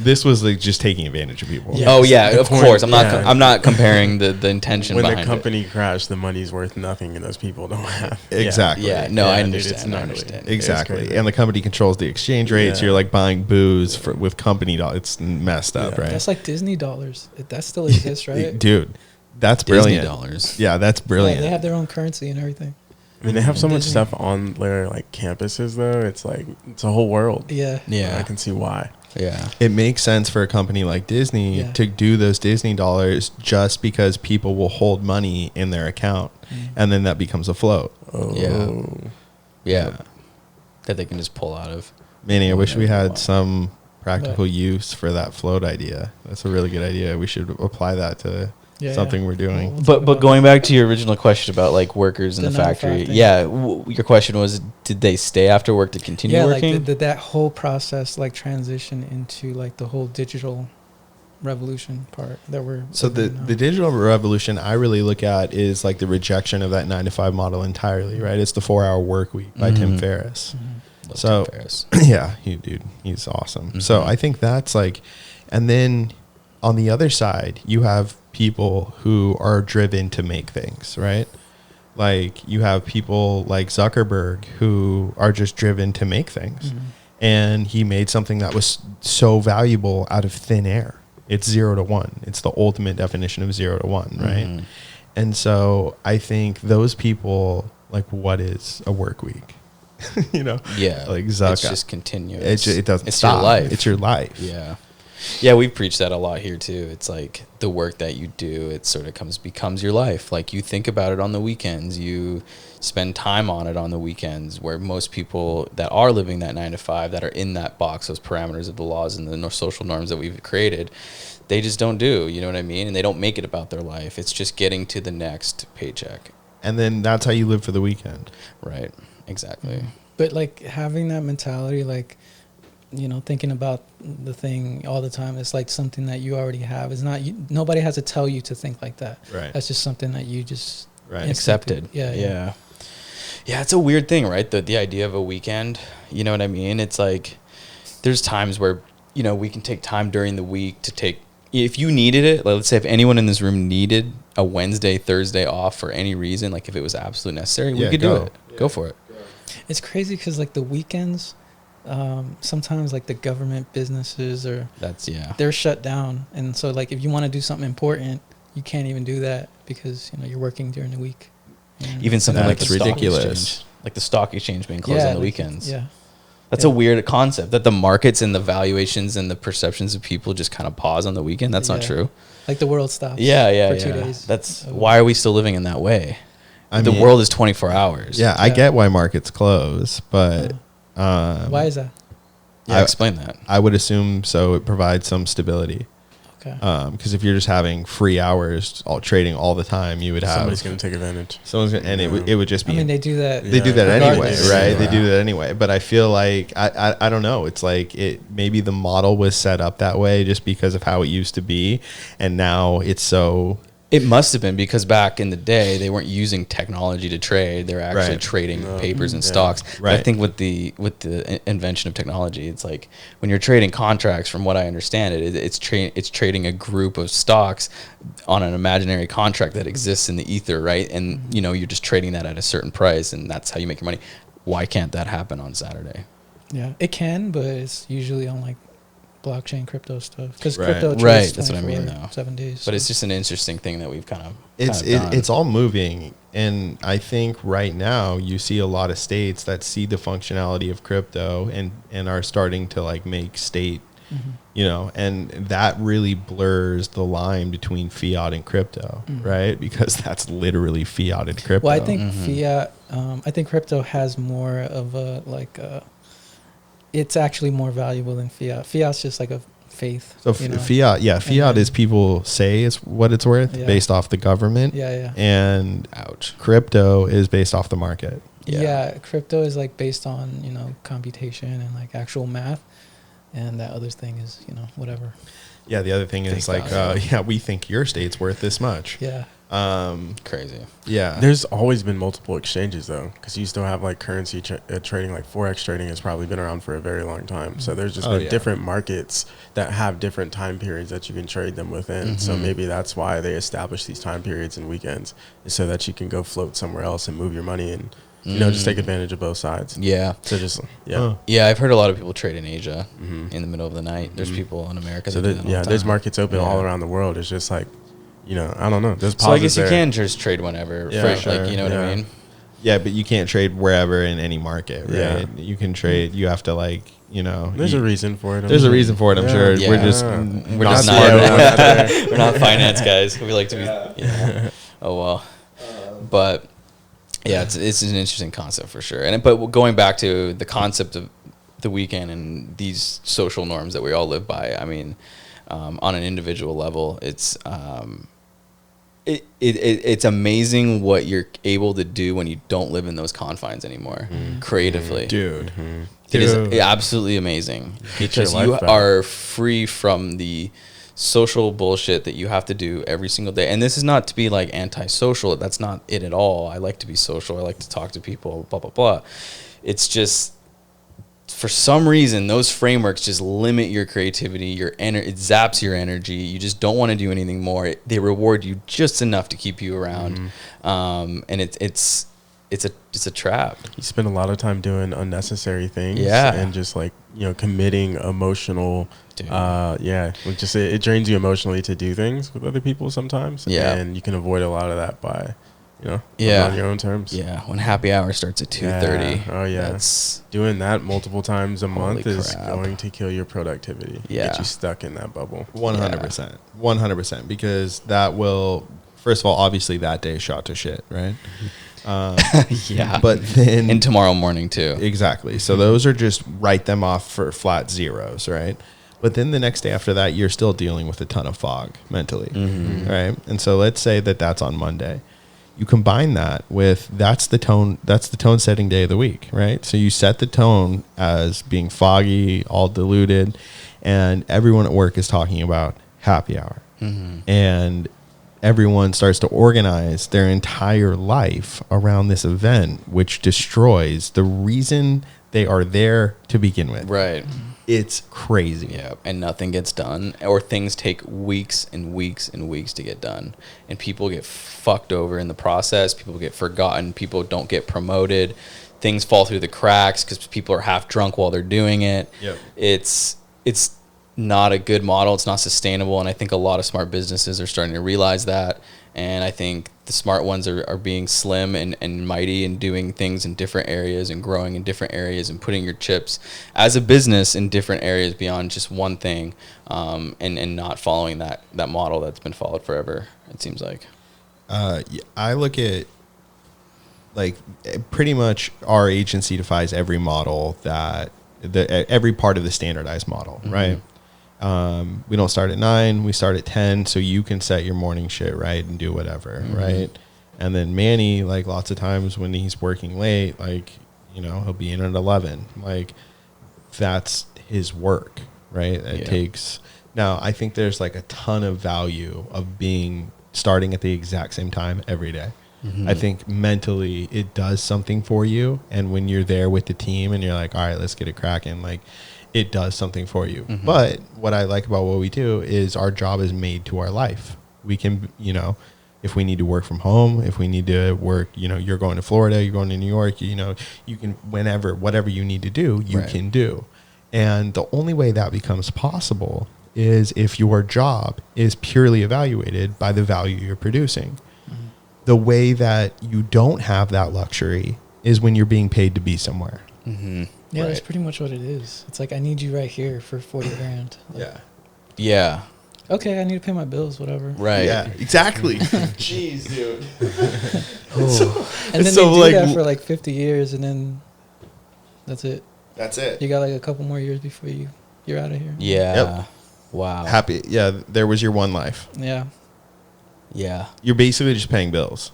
This was like just taking advantage of people. Yeah. Oh yeah, The of coin- course. yeah. I'm not comparing the intention When behind the company crashed, the money's worth nothing, and those people don't have. Exactly. Yeah, no, I dude, it's understand. I gnarly. understand. It's Exactly. crazy. And the company controls the exchange rate, so Yeah. you're like buying booze with company dollars. It's messed up, Yeah. right? That's like Disney dollars. That still exists, right? Dude, that's Disney brilliant. dollars. Yeah, that's brilliant. Yeah, they have their own currency and everything. I mean, they have so much Disney. stuff on their like campuses, though. It's like it's a whole world. Yeah. Yeah. I can see why. Yeah. It makes sense for a company like Disney Yeah. to do those Disney dollars just because people will hold money in their account, and then that becomes a float. Oh, Yeah. That they can just pull out of. Manny, I wish we Wow. had some practical use for that float idea. That's a really good idea. We should apply that to Yeah, something yeah. we're doing. We'll talk But about going back to your original question about like workers in The the 9 to 5 factory, thing. yeah, your question was, did they stay after work to continue yeah, working? like that whole process, like transition into like the whole digital revolution part that we're. So the living in now. digital revolution I really look at is like the rejection of that 9 to 5 model entirely, right? It's the 4-hour work week by Tim Mhm. Ferriss. Love So Tim Ferriss. yeah, he's awesome. So Mhm. I think that's like, and then on the other side, you have people who are driven to make things, right? Like you have people like Zuckerberg who are just driven to make things. And he made something that was so valuable out of thin air. It's 0 to 1. It's the ultimate definition of 0 to 1, right? Mhm. And so I think those people, like, what is a work week? You know? Yeah. Like Zuck. It's just continuous. It doesn't It's stop. your life. It's your life. Yeah. Yeah, we preach that a lot here too. It's like the work that you do, it sort of becomes your life. Like you think about it on the weekends, you spend time on it on the weekends, where most people that are living that 9 to 5, that are in that box, those parameters of the laws and the social norms that we've created, they just don't do, you know what I mean? And they don't make it about their life. It's just getting to the next paycheck. And then that's how you live for the weekend. Right. Exactly. But like having that mentality, like, you know, thinking about the thing all the time, it's like something that you already have. It's not, nobody has to tell you to think like that. Right. That's just something that you just Right. Accepted. Yeah. Yeah. Yeah, it's a weird thing, right? The idea of a weekend, you know what I mean? It's like there's times where, you know, we can take time during the week to take, if you needed it, like, let's say if anyone in this room needed a Wednesday, Thursday off for any reason, like if it was absolutely necessary, we Yeah, could go. do it. Go for it. It's crazy because like the weekends, sometimes like the government businesses they're shut down, and so like if you want to do something important, you can't even do that because you know you're working during the week. And Even something like the That's stock ridiculous. exchange. Like the stock exchange being closed on the like, weekends. Yeah, That's Yeah. a weird concept that the markets and the valuations and the perceptions of people just kind of pause on the weekend. That's not Yeah. true. like the world stops. Yeah. for 2 days. That's of- why are we still living in that way? I The mean, world is 24 hours. Yeah, I Yeah. get why markets close, but Why is that? Yeah, I- explain that. I would assume so. It provides some stability. Okay. Because if you're just having free hours, all trading all the time, you would have Somebody's going to take advantage. someone's gonna, and it would just I be. mean, they do that. they do that Yeah. anyway, Regardless. right? Yeah. They do that anyway. But I feel like I don't know. It's like maybe the model was set up that way just because of how it used to be, and now it's so It must have been, because back in the day they weren't using technology to trade; they were actually Right. trading papers and yeah. stocks. But I Right. think with the invention of technology, it's like when you're trading contracts. From what I understand, it's trading a group of stocks on an imaginary contract that exists in the ether, right? And you're just trading that at a certain price, and that's how you make your money. Why can't that happen on Saturday? Yeah, it can, but it's usually on like blockchain crypto stuff because Right. crypto trades Right, that's what I mean, 24, though. 7 days. But it's just an interesting thing that we've kind of done. It's all moving, and I think right now you see a lot of states that see the functionality of crypto and are starting to like make state, and that really blurs the line between fiat and crypto, right? Because that's literally fiat and crypto. Well, I think fiat. I think crypto has more of a like. It's actually more valuable than fiat. Fiat's just like a faith. so. Fiat, fiat is people say is what it's worth Yeah. based off the government. Yeah. And Ouch. crypto is based off the market. Yeah. Crypto is like based on computation and like actual math, and that other thing is whatever. Yeah, the other thing is Fake like, value. we think your state's worth this much. Yeah. Crazy. Yeah. There's always been multiple exchanges though, because you still have like currency trading, like forex trading has probably been around for a very long time. So there's just been different markets that have different time periods that you can trade them within. So maybe that's why they established these time periods and weekends, is so that you can go float somewhere else and move your money and just take advantage of both sides. Yeah. So just Huh. Yeah, I've heard a lot of people trade in Asia in the middle of the night. There's people in America. So that do that all the there's time. markets open Yeah. all around the world. It's just like, I don't know. There's So I guess pauses you there. can just trade whenever. Yeah, Like, sure. you know what I Yeah. mean? Yeah, but you can't trade wherever in any market, right? Yeah. You can trade. You have to There's a reason for it. There's a reason for it. I'm sure. Yeah. We're just We're not just smart not, enough. we're not finance guys. We like to be. Oh well. But yeah, it's an interesting concept for sure. But going back to the concept of the weekend and these social norms that we all live by, I mean, on an individual level, it's amazing what you're able to do when you don't live in those confines anymore, creatively. Dude. It is Dude. absolutely amazing because life you back. are free from the social bullshit that you have to do every single day. And this is not to be like antisocial. That's not it at all. I like to be social. I like to talk to people, blah, blah, blah. It's just, for some reason, those frameworks just limit your creativity, it zaps your energy. You just don't want to do anything more. They reward you just enough to keep you around. And it's a trap. You spend a lot of time doing unnecessary things. Yeah. And just like, committing emotional, Dude. it drains you emotionally to do things with other people sometimes. Yeah. And you can avoid a lot of that by, Yeah. on your own terms. Yeah, when happy hour starts at 2:30. Yeah. Oh, yeah. That's Doing that multiple times a month Holy is crap. going to kill your productivity. Yeah. Get you stuck in that bubble. 100%. 100%. Because that will, first of all, obviously that day shot to shit, right? yeah. But then And tomorrow morning too. exactly. So those are just write them off for flat zeros, right? But then the next day after that, you're still dealing with a ton of fog mentally, right? And so let's say that that's on Monday. You combine that with that's the tone setting day of the week, right? So you set the tone as being foggy, all diluted, and everyone at work is talking about happy hour. And everyone starts to organize their entire life around this event, which destroys the reason they are there to begin with. Right. It's crazy. Yeah, and nothing gets done, or things take weeks and weeks and weeks to get done, and people get fucked over in the process. People get forgotten. People don't get promoted. Things fall through the cracks because people are half drunk while they're doing it. Yep. It's not a good model. It's not sustainable, and I think a lot of smart businesses are starting to realize that. And I think the smart ones are being slim and mighty and doing things in different areas and growing in different areas and putting your chips as a business in different areas beyond just one thing, and not following that model that's been followed forever, it seems like. I look at like pretty much our agency defies every model every part of the standardized model, right? We don't start at 9, we start at 10, so you can set your morning shit right and do whatever, right? And then Manny, like lots of times when he's working late, like, he'll be in at 11. Like that's his work, right? It takes. Now, I think there's like a ton of value of being starting at the exact same time every day. Mm-hmm. I think mentally it does something for you. And when you're there with the team and you're like, all right, let's get it cracking, like it does something for you. Mm-hmm. But what I like about what we do is our job is made to our life. We can, you know, if we need to work from home, if we need to work, you know, you're going to Florida, you're going to New York, you know, you can, whenever, whatever you need to do, you Right. can do. And the only way that becomes possible is if your job is purely evaluated by the value you're producing. The way that you don't have that luxury is when you're being paid to be somewhere. Mm-hmm. Yeah, that's Right. pretty much what it is. It's like, I need you right here for 40 grand. Like, Yeah. Yeah. okay, I need to pay my bills, whatever. Right. Yeah, exactly. Jeez, dude. And then So, they do like, that for like 50 years, and then that's it. That's it. You got like a couple more years before you're out of here. Yeah. Yep. Wow. Happy. Yeah, there was your one life. Yeah. Yeah. You're basically just paying bills.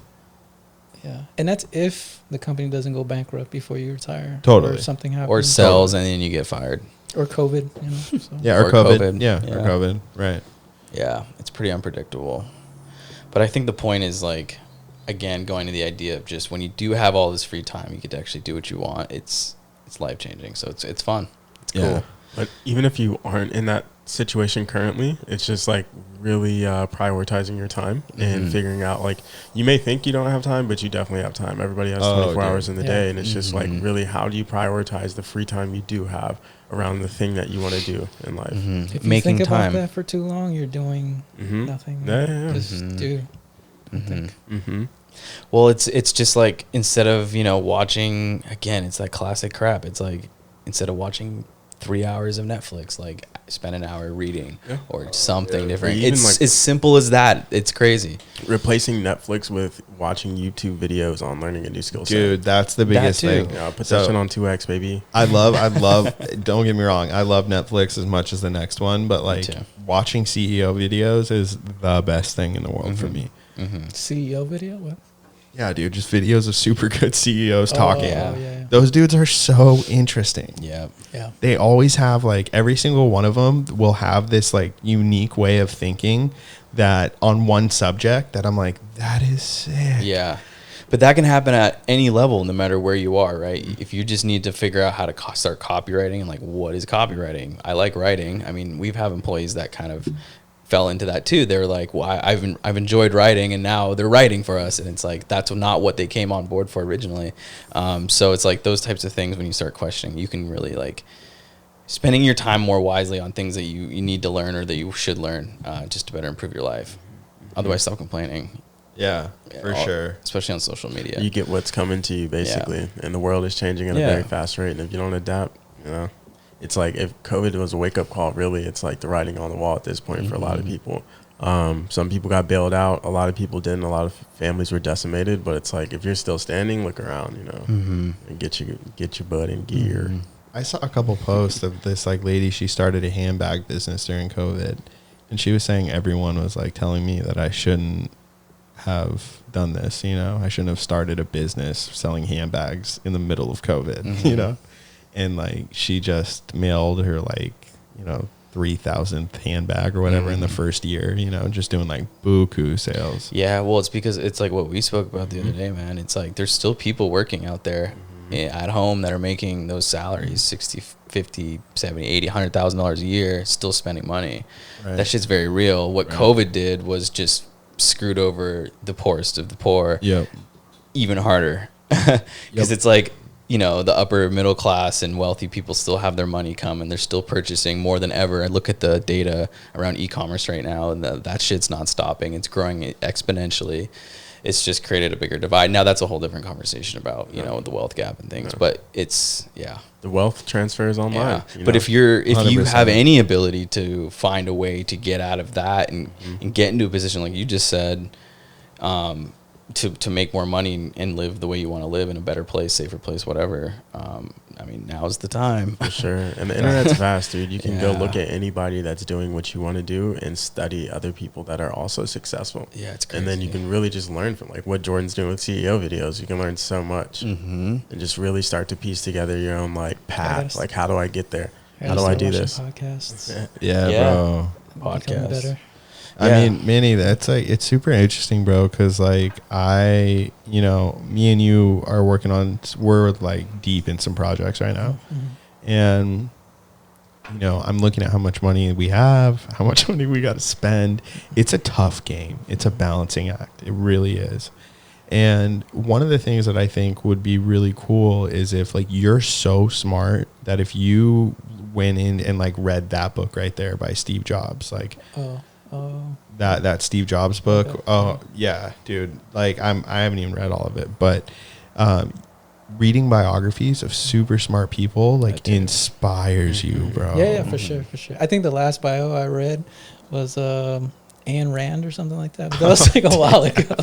Yeah. And that's if the company doesn't go bankrupt before you retire. Totally. Or something happens. Or sells and then you get fired. Or COVID, you know. So. Yeah, or Or COVID. COVID. Yeah, Yeah. or COVID. Right. Yeah, it's pretty unpredictable. But I think the point is, like, again, going to the idea of just when you do have all this free time, you get to actually do what you want. It's life changing. So it's fun. It's Yeah. cool. But even if you aren't in that situation currently, it's just like really prioritizing your time and Mhm. figuring out, like, you may think you don't have time, but you definitely have time. Everybody has Oh, 24 dude. hours in the Yeah. day, and it's just like Mhm. really how do you prioritize the free time you do have around the thing that you want to do in life. Mhm. If you Making think time. about that for too long, you're doing Mm-hmm. nothing. Yeah, yeah, yeah. Just Mhm. do. Mhm. Mm-hmm. Well, it's just like, instead of, you know, watching, again, it's that classic crap. It's like, instead of watching 3 hours of Netflix, like, spend an hour reading Yeah. or something different. Or even, It's like- as simple as that. It's crazy. Replacing Netflix with watching YouTube videos on learning a new skill set. Dude, that's the biggest too. thing. Yeah, put So- that shit on 2X, baby. I love, don't get me wrong, I love Netflix as much as the next one, but like too. watching CEO videos is the best thing in the world for Mhm. me. Mm-hmm. CEO video? What? Yeah, dude, just videos of super good CEOs talking. Yeah. Oh, yeah. Those dudes are so interesting. Yeah. Yeah. They always have, like, every single one of them will have this like unique way of thinking that on one subject that I'm like, that is sick. Yeah. But that can happen at any level, no matter where you are, right? If you just need to figure out how to start copywriting and, like, what is copywriting? I like writing. I mean, we've had employees that kind of fell into that too. They're like, well, I've enjoyed writing, and now they're writing for us. And it's like, that's not what they came on board for originally. So it's like those types of things, when you start questioning, you can really, like, spending your time more wisely on things that you need to learn or that you should learn, just to better improve your life. Otherwise, stop complaining. Yeah, for sure. Especially on social media. You get what's coming to you, basically. And the world is changing at a Yeah. very fast rate. And if you don't adapt, you know, it's like if COVID was a wake-up call, really, it's like the writing on the wall at this point for a lot of people. Some people got bailed out. A lot of people didn't. A lot of families were decimated. But it's like, if you're still standing, look around, you know, Mm-hmm. and get your butt in gear. I saw a couple posts of this like lady, she started a handbag business during COVID, and she was saying everyone was like telling me that I shouldn't have done this, you know, I shouldn't have started a business selling handbags in the middle of COVID, Mhm. you know, and like she just mailed her like, you know, 3,000th handbag or whatever in the first year, you know, just doing like buku sales. Yeah, well, it's because it's like what we spoke about the other day, man. It's like there's still people working out there at home that are making those salaries, 60, 50, 70, 80, $100,000 a year, still spending money. Right. That shit's very real. What Right. COVID did was just screwed over the poorest of the poor Yep. even harder. Because Yep. it's like, you know, the upper middle class and wealthy people still have their money come, and they're still purchasing more than ever. I look at the data around e-commerce right now, and that shit's not stopping. It's growing exponentially. It's just created a bigger divide. Now that's a whole different conversation about, you know, the wealth gap and things. Yeah. But it's, yeah. The wealth transfers online. Yeah. you But know? if you 100%. have any ability to find a way to get out of that and get into a position like you just said, to make more money and live the way you want to live in a better place, safer place, whatever. I mean, now's the time. For sure. And the internet's vast, dude. You can go Yeah. look at anybody that's doing what you want to do and study other people that are also successful. Yeah, it's crazy. And then you can really just learn from like what Jordan's doing with CEO videos. You can learn so much Mm-hmm. and just really start to piece together your own like path. Yes. Like, how do I get there? I How gotta do I start do watching this? Podcasts. Yeah, Yeah. bro. Becoming Podcast. better. I Yeah. mean, Manny, that's like, it's super interesting, bro. Cause like me and you are we're like deep in some projects right now. And, I'm looking at how much money we have, how much money we got to spend. It's a tough game. It's a balancing act. It really is. And one of the things that I think would be really cool is if like you're so smart that if you went in and like read that book right there by Steve Jobs, like that Steve Jobs book. Okay. Oh yeah, dude. Like I haven't even read all of it, but reading biographies of super smart people like inspires you, bro. Yeah, for sure. I think the last bio I read was Ayn Rand or something like that. But that was like a while ago.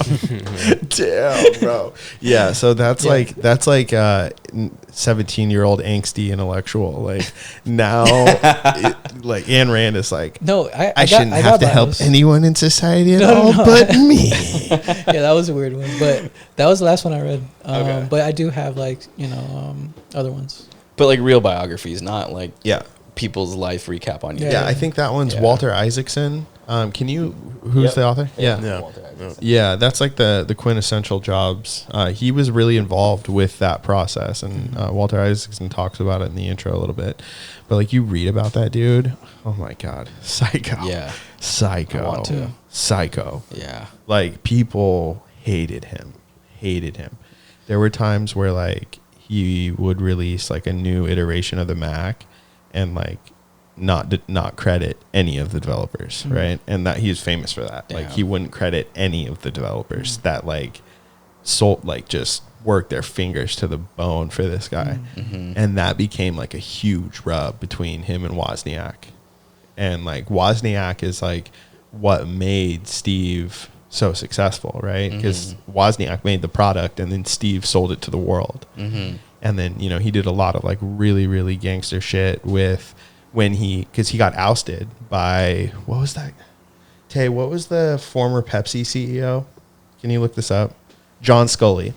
Damn, bro. Yeah, so that's Yeah. like 17-year-old angsty intellectual. Like now, like Ayn Rand is like, No, I shouldn't have to help bios. anyone in society at No, all no. but me. Yeah, that was a weird one, but that was the last one I read. Okay. But I do have like other ones. But like real biographies, not like Yeah. people's life recap on you. Yeah, I think that one's Yeah. Walter Isaacson. Who's Yep. the author? Yeah. Yeah, that's like the quintessential Jobs. He was really involved with that process, and Walter Isaacson talks about it in the intro a little bit. But like you read about that dude, oh my god, psycho. Yeah. Psycho. I want to. Psycho. Yeah. Like people hated him. There were times where like he would release like a new iteration of the Mac, and like not credit any of the developers, right? And that he's famous for that. Like Damn. he wouldn't credit any of the developers that like sold, like just worked their fingers to the bone for this guy. And that became like a huge rub between him and Wozniak. And like Wozniak is like what made Steve so successful, right? Because Wozniak made the product and then Steve sold it to the world. And then, he did a lot of like really, really gangster shit with because he got ousted by, what was that? Tay, what was the former Pepsi CEO? Can you look this up? John Scully.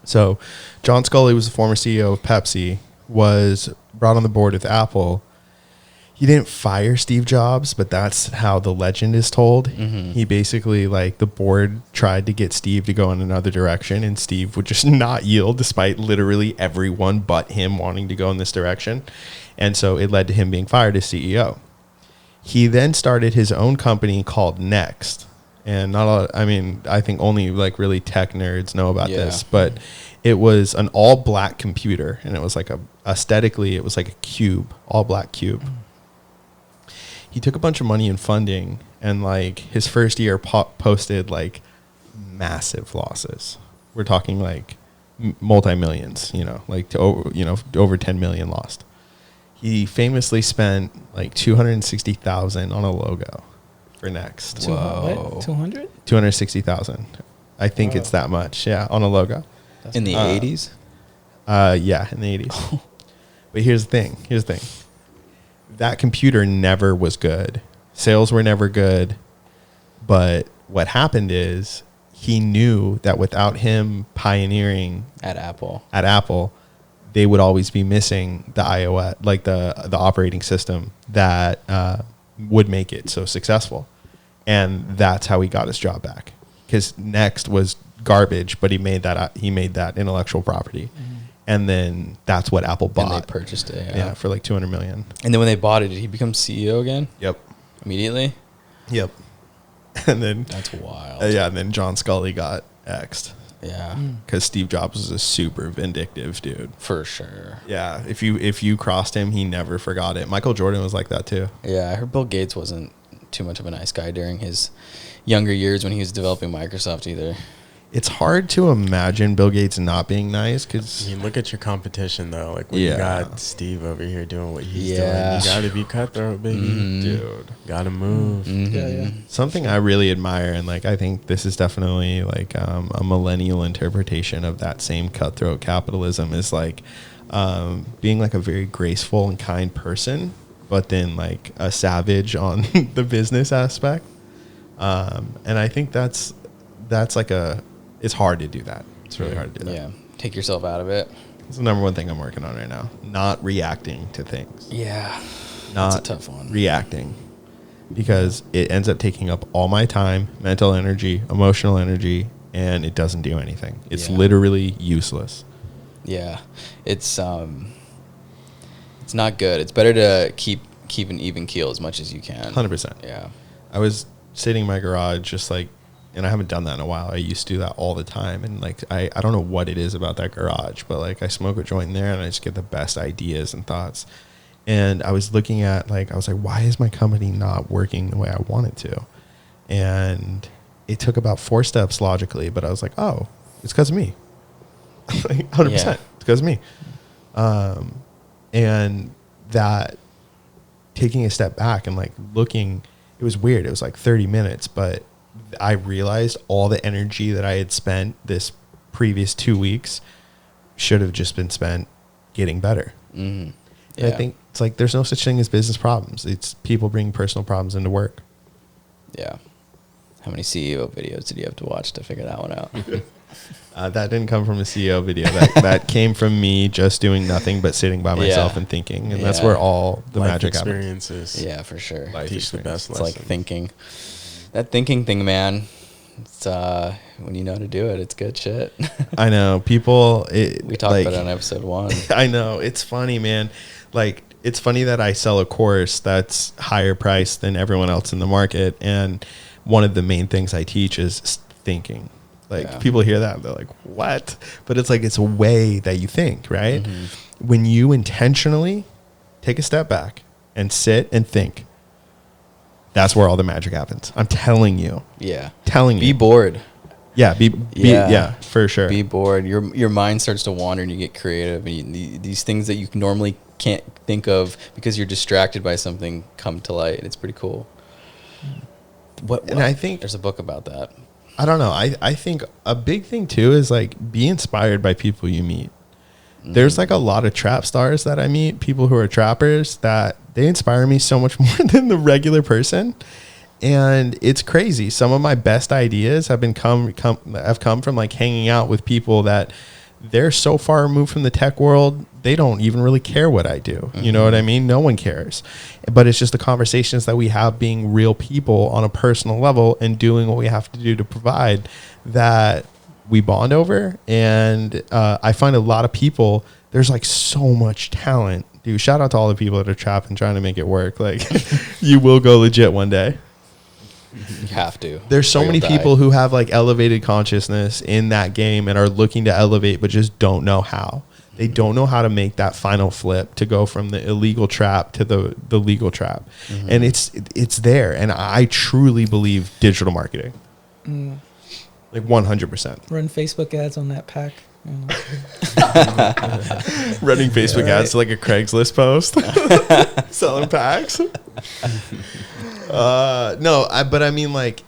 So John Scully was the former CEO of Pepsi, was brought on the board with Apple. He didn't fire Steve Jobs, but that's how the legend is told. He basically, like, the board tried to get Steve to go in another direction, and Steve would just not yield despite literally everyone but him wanting to go in this direction. And so it led to him being fired as CEO. He then started his own company called Next. And I think only like really tech nerds know about this, but it was an all black computer, and it was like aesthetically, it was like a cube, all black cube. He took a bunch of money in funding, and like his first year posted like massive losses. We're talking like multi-millions, like over 10 million lost. He famously spent like $260,000 on a logo for Next. Whoa. 200? 260,000. I think it's that much. Yeah, on a logo. In the 80s? Yeah, in the 80s. But here's the thing. That computer never was good. Sales were never good. But what happened is he knew that without him pioneering At Apple. they would always be missing the iOS, like the operating system that would make it so successful. And that's how he got his job back. Because Next was garbage, but he made that intellectual property. And then that's what Apple bought. And they purchased it. Yeah, for like $200 million. And then when they bought it, did he become CEO again? Yep. Immediately? Yep. And then That's wild. and then John Scully got X'd. Yeah. Because Steve Jobs was a super vindictive dude. For sure. Yeah, if you crossed him, he never forgot it. Michael Jordan was like that too. Yeah, I heard Bill Gates wasn't too much of a nice guy during his younger years when he was developing Microsoft either. It's hard to imagine Bill Gates not being nice because I mean, look at your competition though. Like when you got Steve over here doing what he's doing, you got to be cutthroat, baby. dude, Got to move. Yeah. something I really admire, and like I think this is definitely like a millennial interpretation of that same cutthroat capitalism is like being like a very graceful and kind person, but then like a savage on the business aspect. And I think that's like it's hard to do that. It's really hard to do that. Yeah. Take yourself out of it. It's the number one thing I'm working on right now. Not reacting to things. Yeah. Not That's a tough one. reacting. because it ends up taking up all my time, mental energy, emotional energy, and it doesn't do anything. It's literally useless. Yeah, it's not good. It's better to keep an even keel as much as you can. 100%. Yeah. I was sitting in my garage just like, and I haven't done that in a while. I used to do that all the time. And like, I don't know what it is about that garage, but like I smoke a joint in there and I just get the best ideas and thoughts. And I was looking at like, I was like, why is my company not working the way I want it to? And it took about 4 steps logically, but I was like, oh, it's because of me. Like 100%. Yeah. It's because of me. And that taking a step back and like looking, it was weird. It was like 30 minutes, but I realized all the energy that I had spent this previous 2 weeks should have just been spent getting better. Mm-hmm. And I think it's like, there's no such thing as business problems. It's people bringing personal problems into work. Yeah. How many CEO videos did you have to watch to figure that one out? That didn't come from a CEO video. That came from me just doing nothing but sitting by myself and thinking. And that's where all the life magic experiences. Yeah, for sure. Life Teach the best It's lessons. like thinking. That thinking thing, man. It's when you know how to do it, it's good shit. I know people. We talked about it on episode 1. I know, it's funny, man. Like, it's funny that I sell a course that's higher priced than everyone else in the market, and one of the main things I teach is thinking. Like, people hear that, they're like, what? But it's like, it's a way that you think, right? Mm-hmm. When you intentionally take a step back and sit and think, that's where all the magic happens. I'm telling you. Yeah. Be bored. Yeah, yeah, for sure. Be bored. Your mind starts to wander and you get creative. And these things that you normally can't think of because you're distracted by something come to light. It's pretty cool. And I think there's a book about that. I don't know. I think a big thing too is like, be inspired by people you meet. There's like a lot of trap stars that I meet, people who are trappers, that they inspire me so much more than the regular person. And it's crazy. Some of my best ideas have come from like hanging out with people that they're so far removed from the tech world, they don't even really care what I do. You know what I mean? No one cares. But it's just the conversations that we have being real people on a personal level and doing what we have to do to provide that we bond over. And I find a lot of people, there's like so much talent. Dude, shout out to all the people that are trapping, trying to make it work. Like, you will go legit one day. You have to. There's so many people who have like elevated consciousness in that game and are looking to elevate, but just don't know how. They don't know how to make that final flip to go from the illegal trap to the legal trap. And it's there. And I truly believe digital marketing. Like 100%. Run Facebook ads on that pack. You know. Running Facebook ads to like a Craigslist post. Selling packs. But I mean, like,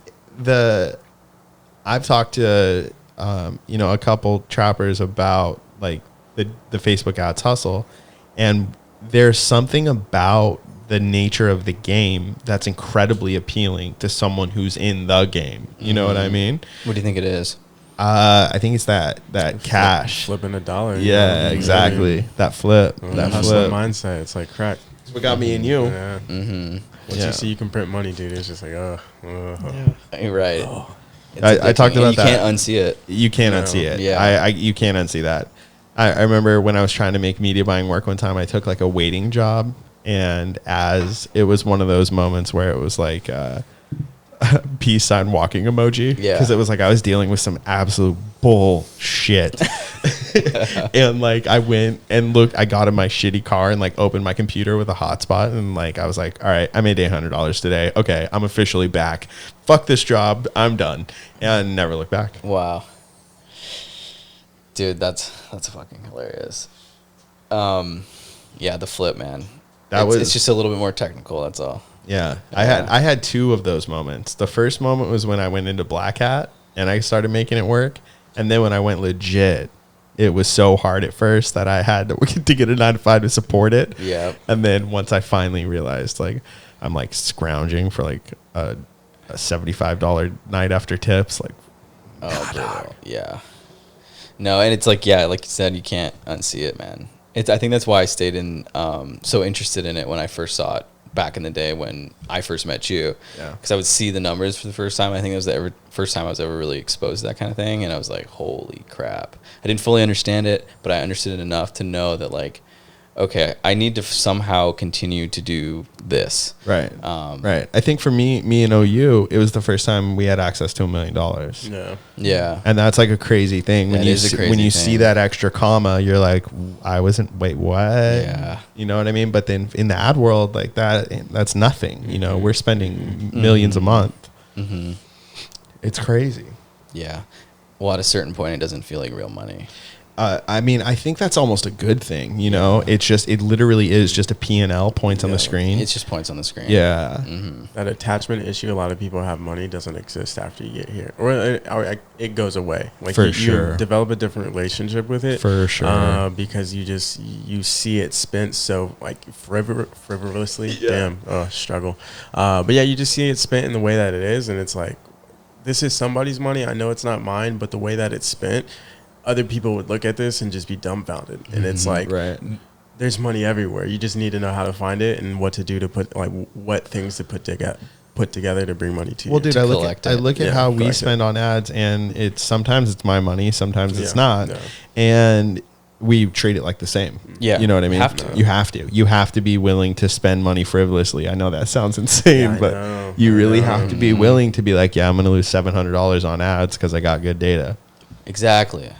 I've talked to, a couple trappers about like the Facebook ads hustle, and there's something about the nature of the game that's incredibly appealing to someone who's in the game. You know what I mean? What do you think it is? I think it's that cash. Flipping a dollar. Yeah, exactly. That flip. That hustling flip. mindset. It's like crack. It's what got me and you. Yeah. Once you see you can print money, dude, it's just like, You're right. I talked about you that. You can't unsee it. You can't unsee it. Yeah. You can't unsee that. I remember when I was trying to make media buying work one time, I took like a waiting job, and as it was one of those moments where it was like peace sign walking emoji. Yeah. Because it was like I was dealing with some absolute bullshit. And like I went and looked, I got in my shitty car and like opened my computer with a hotspot, and like I was like, all right, I made $800 today. Okay, I'm officially back. Fuck this job. I'm done. And never looked back. Wow. Dude, that's fucking hilarious. Yeah, the flip, man. It's just a little bit more technical, that's all. Yeah. I had 2 of those moments. The first moment was when I went into Black Hat and I started making it work. And then when I went legit, it was so hard at first that I had to get a 9-to-5 to support it. Yeah. And then once I finally realized, like, I'm like scrounging for like a $75 night after tips, like, yeah. No, and it's like, yeah, like you said, you can't unsee it, man. I think that's why I stayed in so interested in it when I first saw it back in the day when I first met you. Yeah. Because I would see the numbers for the first time. I think it was the first time I was ever really exposed to that kind of thing. And I was like, holy crap. I didn't fully understand it, but I understood it enough to know that, like, okay, I need to somehow continue to do this. Right. Right. I think for me and OU, it was the first time we had access to $1 million. Yeah. Yeah. And that's like a crazy thing. When That you is a see, crazy when you thing. see that extra comma, you're like, wait, what? Yeah. You know what I mean? But then in the ad world, like that's nothing. You know, we're spending millions a month. Mm-hmm. It's crazy. Yeah. Well, at a certain point, it doesn't feel like real money. I mean, I think that's almost a good thing. You know, it literally is just a P&L, points on the screen. It's just points on the screen. Yeah. Mm-hmm. That attachment issue, a lot of people have money, doesn't exist after you get here. Or it goes away. Like For you sure. develop a different relationship with it. For sure. Because you see it spent so like frivolously. Yeah. Damn. Oh, struggle. But yeah, you just see it spent in the way that it is. And it's like, this is somebody's money. I know it's not mine, but the way that it's spent, other people would look at this and just be dumbfounded. And it's like, Right. there's money everywhere. You just need to know how to find it and what to do to put, like, what things to put together to bring money to you. Well, dude, To I look collect at it. how we collect spend on ads, and sometimes it's my money, sometimes it's Yeah, not, yeah. and we treat it like the same. Yeah, you know what I you mean. have to. You have to be willing to spend money frivolously. I know that sounds insane, Yeah, I but know. you really I know. have to be willing to be like, yeah, I'm going to lose $700 on ads because I got good data. Exactly.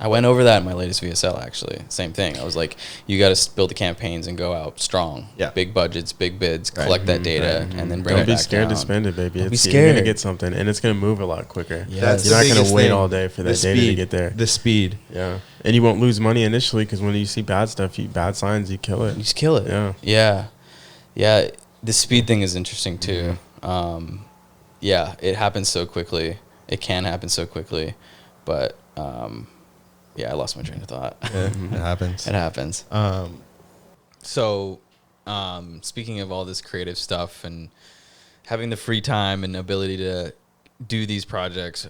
I went over that in my latest VSL, actually. Same thing. I was like, you got to build the campaigns and go out strong. Yeah. Big budgets, big bids, Right. collect that data, and then bring Don't it be back scared down. to spend it, baby. Don't be You're scared. gonna get something, and it's gonna move a lot quicker. Yes. That's You're the not gonna biggest wait thing. all day for that The data to speed. get there. The speed. Yeah, and you won't lose money initially because when you see bad stuff, bad signs, you kill it. You just kill it. Yeah. Yeah. Yeah. The speed thing is interesting, too. Yeah, it happens so quickly. It can happen so quickly. But, yeah, I lost my train of thought. Yeah, it happens. It happens. So, speaking of all this creative stuff and having the free time and ability to do these projects,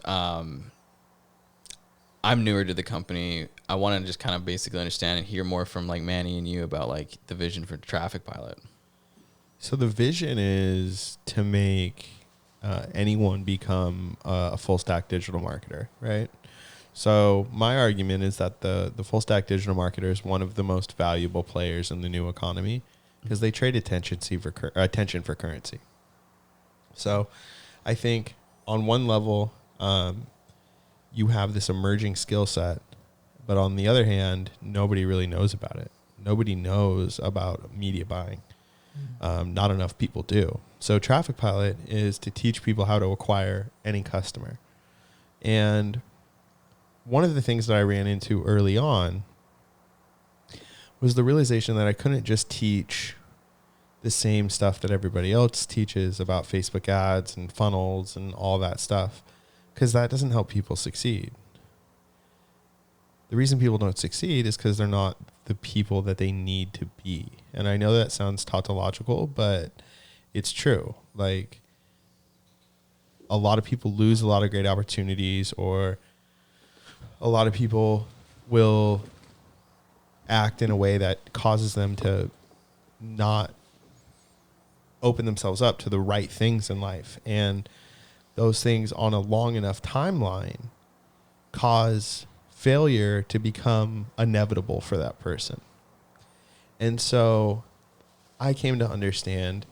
I'm newer to the company. I want to just kind of basically understand and hear more from like Manny and you about like the vision for Traffic Pilot. So the vision is to make anyone become a full stack digital marketer, right? So my argument is that the full stack digital marketer is one of the most valuable players in the new economy because they trade attention for currency. So I think on one level, you have this emerging skill set, but on the other hand, nobody really knows about it. Nobody knows about media buying. Not enough people do. So Traffic Pilot is to teach people how to acquire any customer. And one of the things that I ran into early on was the realization that I couldn't just teach the same stuff that everybody else teaches about Facebook ads and funnels and all that stuff, because that doesn't help people succeed. The reason people don't succeed is because they're not the people that they need to be. And I know that sounds tautological, but it's true. Like, a lot of people lose a lot of great opportunities, or a lot of people will act in a way that causes them to not open themselves up to the right things in life. And those things on a long enough timeline cause failure to become inevitable for that person. And so I came to understand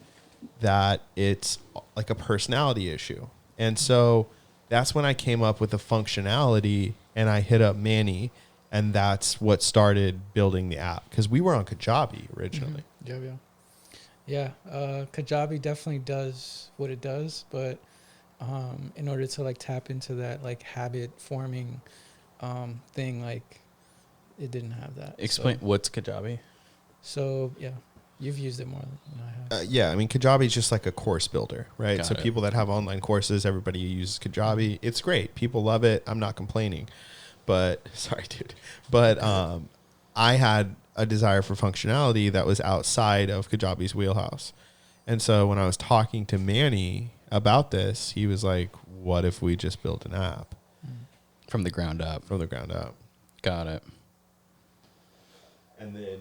that it's like a personality issue. And so that's when I came up with the functionality, and I hit up Manny, and that's what started building the app, because we were on Kajabi originally. Yeah. Kajabi definitely does what it does, but in order to like tap into that like habit forming thing, like it didn't have that. Explain what's Kajabi. So yeah, you've used it more than I have. Yeah, I mean, Kajabi is just like a course builder, right? Got So it. people that have online courses, everybody uses Kajabi. It's great. People love it. I'm not complaining. But, sorry, dude. But I had a desire for functionality that was outside of Kajabi's wheelhouse. And so when I was talking to Manny about this, he was like, what if we just built an app From the ground up. from the ground up? Got it. And then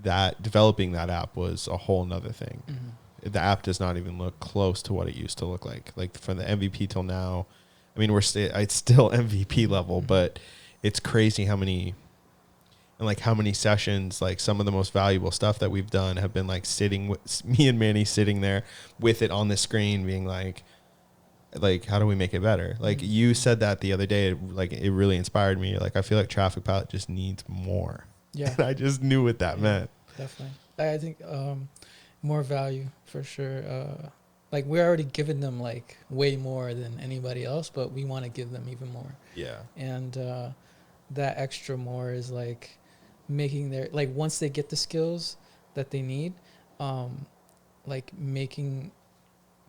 that developing that app was a whole nother thing. Mm-hmm. The app does not even look close to what it used to look like from the MVP till now. I mean, it's still MVP level, but it's crazy how many sessions, like some of the most valuable stuff that we've done have been like sitting with me and Manny sitting there with it on the screen being like, how do we make it better? Like you said that the other day, like it really inspired me. Like, I feel like Traffic Pilot just needs more. Yeah. And I just knew what that meant. Definitely. I think more value for sure. Like we're already giving them like way more than anybody else, but we want to give them even more. Yeah. And that extra more is like making their, like once they get the skills that they need, like making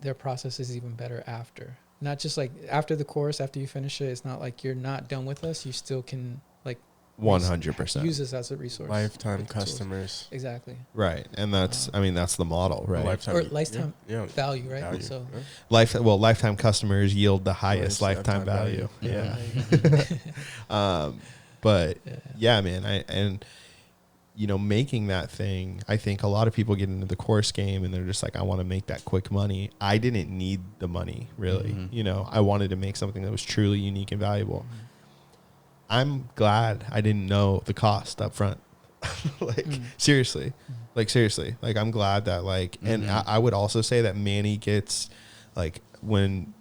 their processes even better after. Not just like after the course, after you finish it, it's not like you're not done with us. You still can like 100% use this as a resource. Lifetime with the tools. customers. Exactly. Right. And that's, I mean, that's the model, right? Or lifetime yeah. value, right? Value. So Yeah. Lifetime customers yield the highest Highest lifetime lifetime value. value. Yeah. But Yeah. yeah, man, making that thing, I think a lot of people get into the course game and they're just like, I want to make that quick money. I didn't need the money, really. Mm-hmm. I wanted to make something that was truly unique and valuable. I'm glad I didn't know the cost up front. Seriously. Like, I'm glad that, like, and I would also say that Manny gets, like, when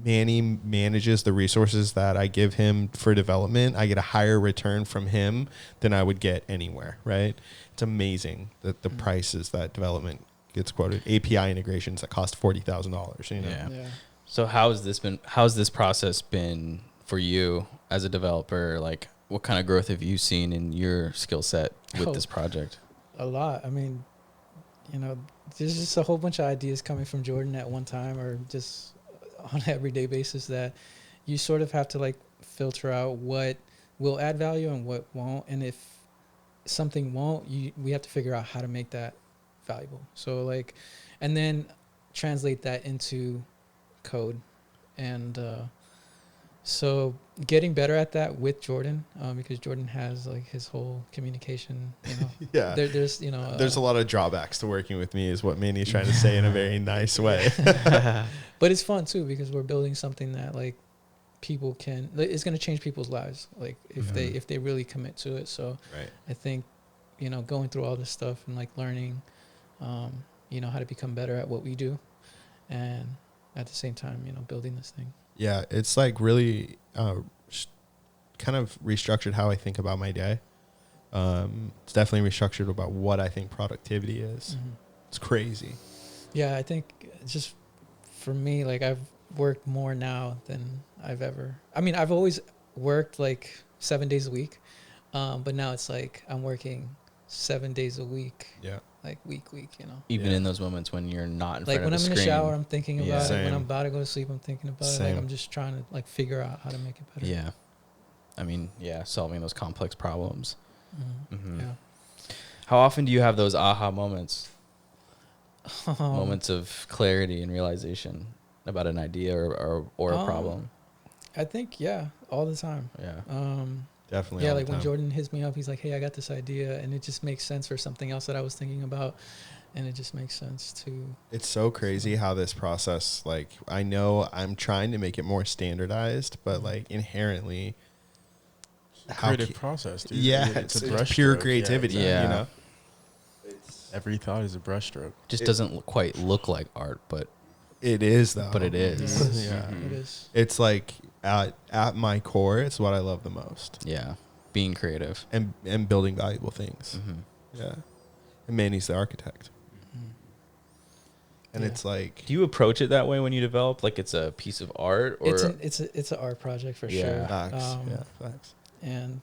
Manny manages the resources that I give him for development, I get a higher return from him than I would get anywhere, right? It's amazing that the prices that development gets quoted. API integrations that cost $40,000, Yeah. Yeah. So how's this process been for you as a developer? Like, what kind of growth have you seen in your skill set with this project? A lot. I mean, there's just a whole bunch of ideas coming from Jordan at one time, or just on an everyday basis, that you sort of have to like filter out what will add value and what won't. And if something won't, we have to figure out how to make that valuable. So like, and then translate that into code. And so getting better at that with Jordan, because Jordan has like his whole communication, Yeah. there's There's a lot of drawbacks to working with me, is what Manny's trying to say in a very nice way. but it's fun too, because we're building something that like people can, it's going to change people's lives, like if they really commit to it. So Right. I think going through all this stuff and like learning how to become better at what we do, and at the same time building this thing. Yeah, it's like really kind of restructured how I think about my day. It's definitely restructured about what I think productivity is. It's crazy. Yeah, I think just for me, like I've worked more now than I've ever. I mean, I've always worked like 7 days a week, but now it's like I'm working 7 days a week. Yeah. Like week. Even Yeah. in those moments when you're not in Like front when of I'm a in screen. the shower, I'm thinking about it. Same. When I'm about to go to sleep, I'm thinking about it. Same. Like I'm just trying to like figure out how to make it better. Yeah. I mean, yeah, solving those complex problems. Mhm. Yeah. How often do you have those aha moments? Um, Moments of clarity and realization about an idea or a problem? I think all the time. Yeah. Definitely. Yeah, all the like when time. Jordan hits me up, he's like, "Hey, I got this idea," and it just makes sense for something else that I was thinking about, and it just makes sense to. It's so crazy how this process, like, I know I'm trying to make it more standardized, but like inherently, Creative process, dude. Yeah, It's a it's brush pure stroke. creativity. Yeah. Every thought is a brushstroke. Just doesn't quite look like art, but It is though. But it is. Yeah. It is. It's like at my core, it's what I love the most, yeah, being creative. and building valuable things. Mhm. Yeah. And Manny's the architect. And Yeah. it's like, Do you approach it that way when you develop? Like it's a piece of art, or It's an art project for Yeah. sure. facts. Facts. And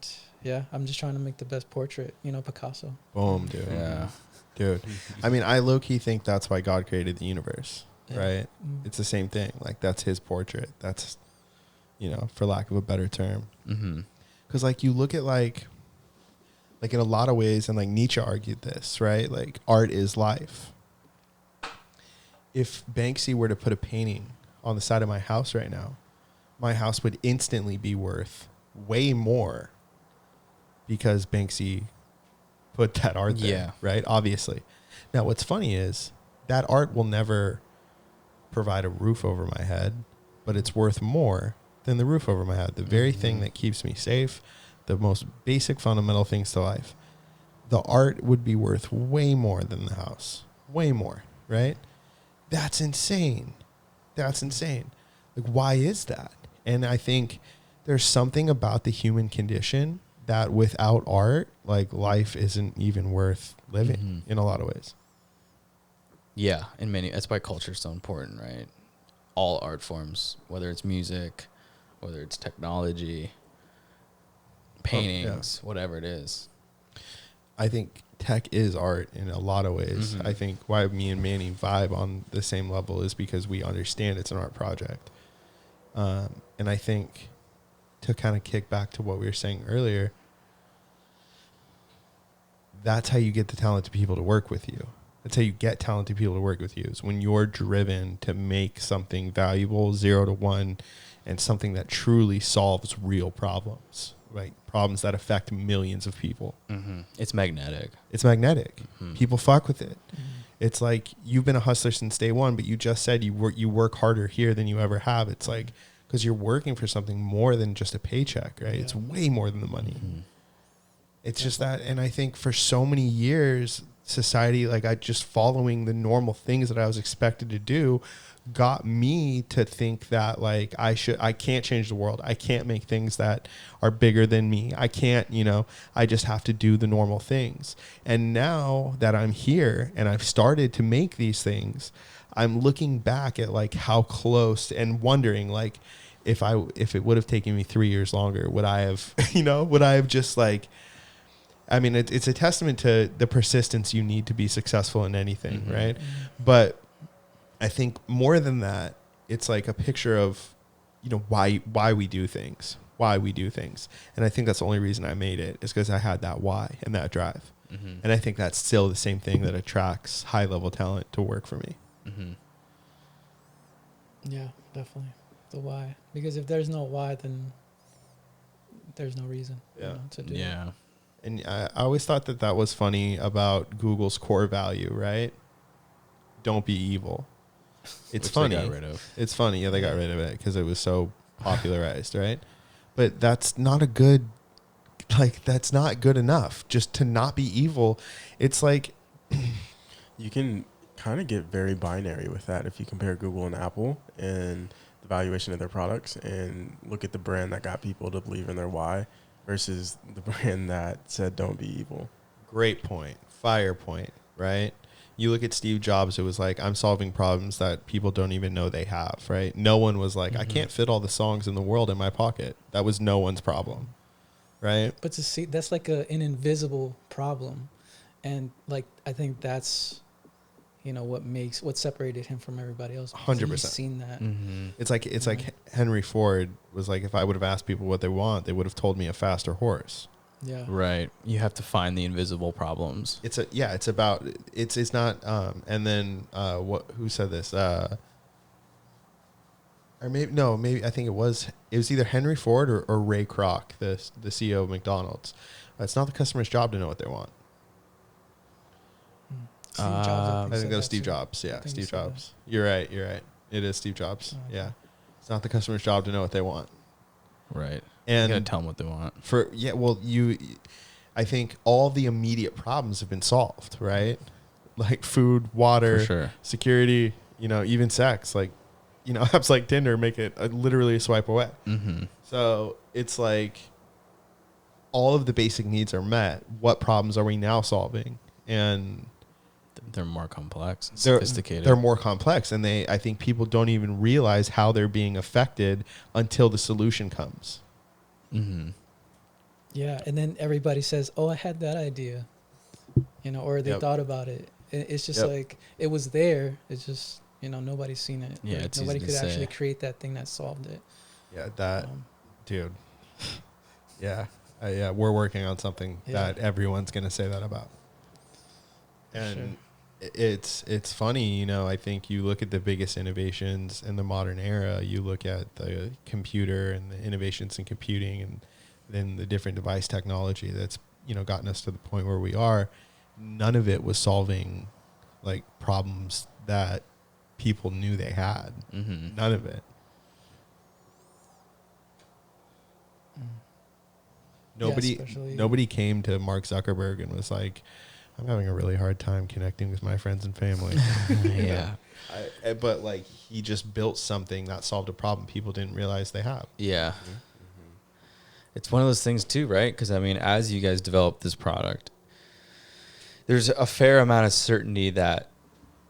I'm just trying to make the best portrait. Picasso. Boom, dude. yeah, Dude. I mean, I low key think that's why God created the universe, Yeah. right? Mm. It's the same thing. Like, that's his portrait. That's, for lack of a better term. mm-hmm. Because, like, you look at, like in a lot of ways, and, like, Nietzsche argued this, right? Like, art is life. If Banksy were to put a painting on the side of my house right now, my house would instantly be worth way more because Banksy put that art there, Yeah. right? Obviously. Now, what's funny is that art will never provide a roof over my head, but it's worth more than the roof over my head. The very thing that keeps me safe, the most basic fundamental things to life. The art would be worth way more than the house. Way more, right? That's insane. That's insane. Like, why is that? And I think there's something about the human condition that without art, like, life isn't even worth living in a lot of ways. Yeah, in many. That's why culture is so important, right? All art forms, whether it's music, whether it's technology, paintings, whatever it is. I think tech is art in a lot of ways. I think why me and Manny vibe on the same level is because we understand it's an art project. And I think to kind of kick back to what we were saying earlier, that's how you get the talented people to work with you. That's how you get talented people to work with you, is when you're driven to make something valuable, 0 to 1, and something that truly solves real problems, right? Problems that affect millions of people. It's magnetic. It's magnetic. People fuck with it. It's like, you've been a hustler since day one, but you just said you work harder here than you ever have. It's like, because you're working for something more than just a paycheck, right? It's way more than the money. It's just that. And I think for so many years, society, like, I just following the normal things that I was expected to do got me to think that, like, I can't change the world. I can't make things that are bigger than me. I can't, I just have to do the normal things. And now that I'm here and I've started to make these things, I'm looking back at, like, how close, and wondering, like, if it would have taken me 3 years longer, would I have, would I have just, like, I mean, it's a testament to the persistence you need to be successful in anything, right? But I think more than that, it's like a picture of, why we do things, And I think that's the only reason I made it, is because I had that why and that drive. And I think that's still the same thing that attracts high level talent to work for me. Yeah, definitely. The why. Because if there's no why, then there's no reason to do it. Yeah. And I always thought that was funny about Google's core value, right? Don't be evil. It's Which funny. they got rid of. It's funny. Yeah, they got rid of it because it was so popularized, right? But that's not a good, that's not good enough. Just to not be evil. It's like, You can kind of get very binary with that if you compare Google and Apple and the valuation of their products, and look at the brand that got people to believe in their why versus the brand that said don't be evil. great point. Fire point, right? You look at Steve Jobs, it was like, I'm solving problems that people don't even know they have, right? No one was like, I can't fit all the songs in the world in my pocket. That was no one's problem, right? But to see, that's like an invisible problem. And, like, I think that's, what separated him from everybody else. 100%. He's seen that. It's like Henry Ford was like, if I would have asked people what they want, they would have told me a faster horse. Yeah. Right. You have to find the invisible problems. It's not and then who said this, or maybe I think it was either Henry Ford or Ray Kroc, the CEO of McDonald's. It's not the customer's job to know what they want. Steve Jobs, I think said that was that Steve too. Jobs. Yeah, I think he Steve said that. Jobs. You're right. It is Steve Jobs. Oh, okay. Yeah. It's not the customer's job to know what they want. Right. And You gotta tell them what they want. I think all the immediate problems have been solved, right? Like food, water, For sure. security, even sex. Like, apps like Tinder make it literally a swipe away. So it's like all of the basic needs are met. What problems are we now solving? And They're more complex, and they're sophisticated. They're more complex, and I think people don't even realize how they're being affected until the solution comes. Yeah, and then everybody says, "Oh, I had that idea," or they Yep. thought about it. It's just Yep. like it was there. It's just nobody's seen it. Yeah, Like, it's nobody easy could to say. actually create that thing that solved it. Yeah, that Um, dude. Yeah, we're working on something Yeah. that everyone's gonna say that about. And it's funny, I think you look at the biggest innovations in the modern era, you look at the computer and the innovations in computing, and then the different device technology that's gotten us to the point where we are, none of it was solving like problems that people knew they had. Mm-hmm. None of it. especially- Nobody came to Mark Zuckerberg and was like, I'm having a really hard time connecting with my friends and family. Yeah. But like he just built something that solved a problem people didn't realize they have. Yeah. It's one of those things too, right? Because I mean, as you guys develop this product, there's a fair amount of certainty that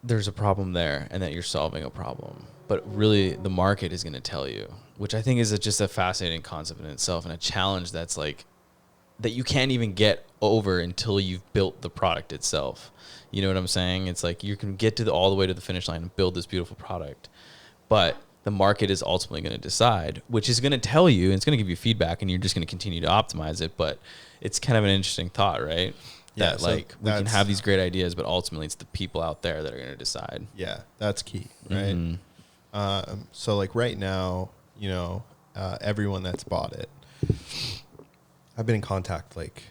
there's a problem there and that you're solving a problem. But really, the market is going to tell you, which I think is just a fascinating concept in itself and a challenge that's like, that you can't even get over until you've built the product itself. You know what I'm saying? It's like you can get to all the way to the finish line and build this beautiful product, but the market is ultimately going to decide, which is going to tell you, and it's going to give you feedback, and you're just going to continue to optimize it. But it's kind of an interesting thought, right? Yeah, That so like we can that's- have these great ideas, but ultimately it's the people out there that are going to decide. Yeah, that's key, right? Mhm. So like right now, everyone that's bought it, I've been in contact like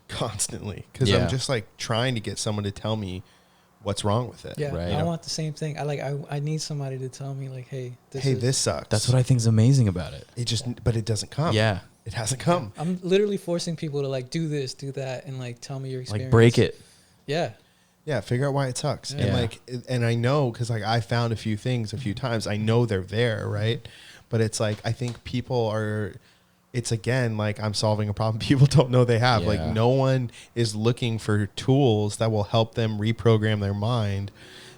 constantly because Yeah. I'm just like trying to get someone to tell me what's wrong with it. Yeah, Right. I want the same thing. I need somebody to tell me like, hey, This sucks. That's what I think is amazing about it. But it doesn't come. Yeah. It hasn't come. I'm literally forcing people to like do this, do that, and like tell me your experience. Like break it. Yeah. Yeah, figure out why it sucks. Yeah. And like, and I know because like I found a few things a few times. I know they're there, right? But it's like I think people are. It's again like I'm solving a problem people don't know they have. Yeah. Like no one is looking for tools that will help them reprogram their mind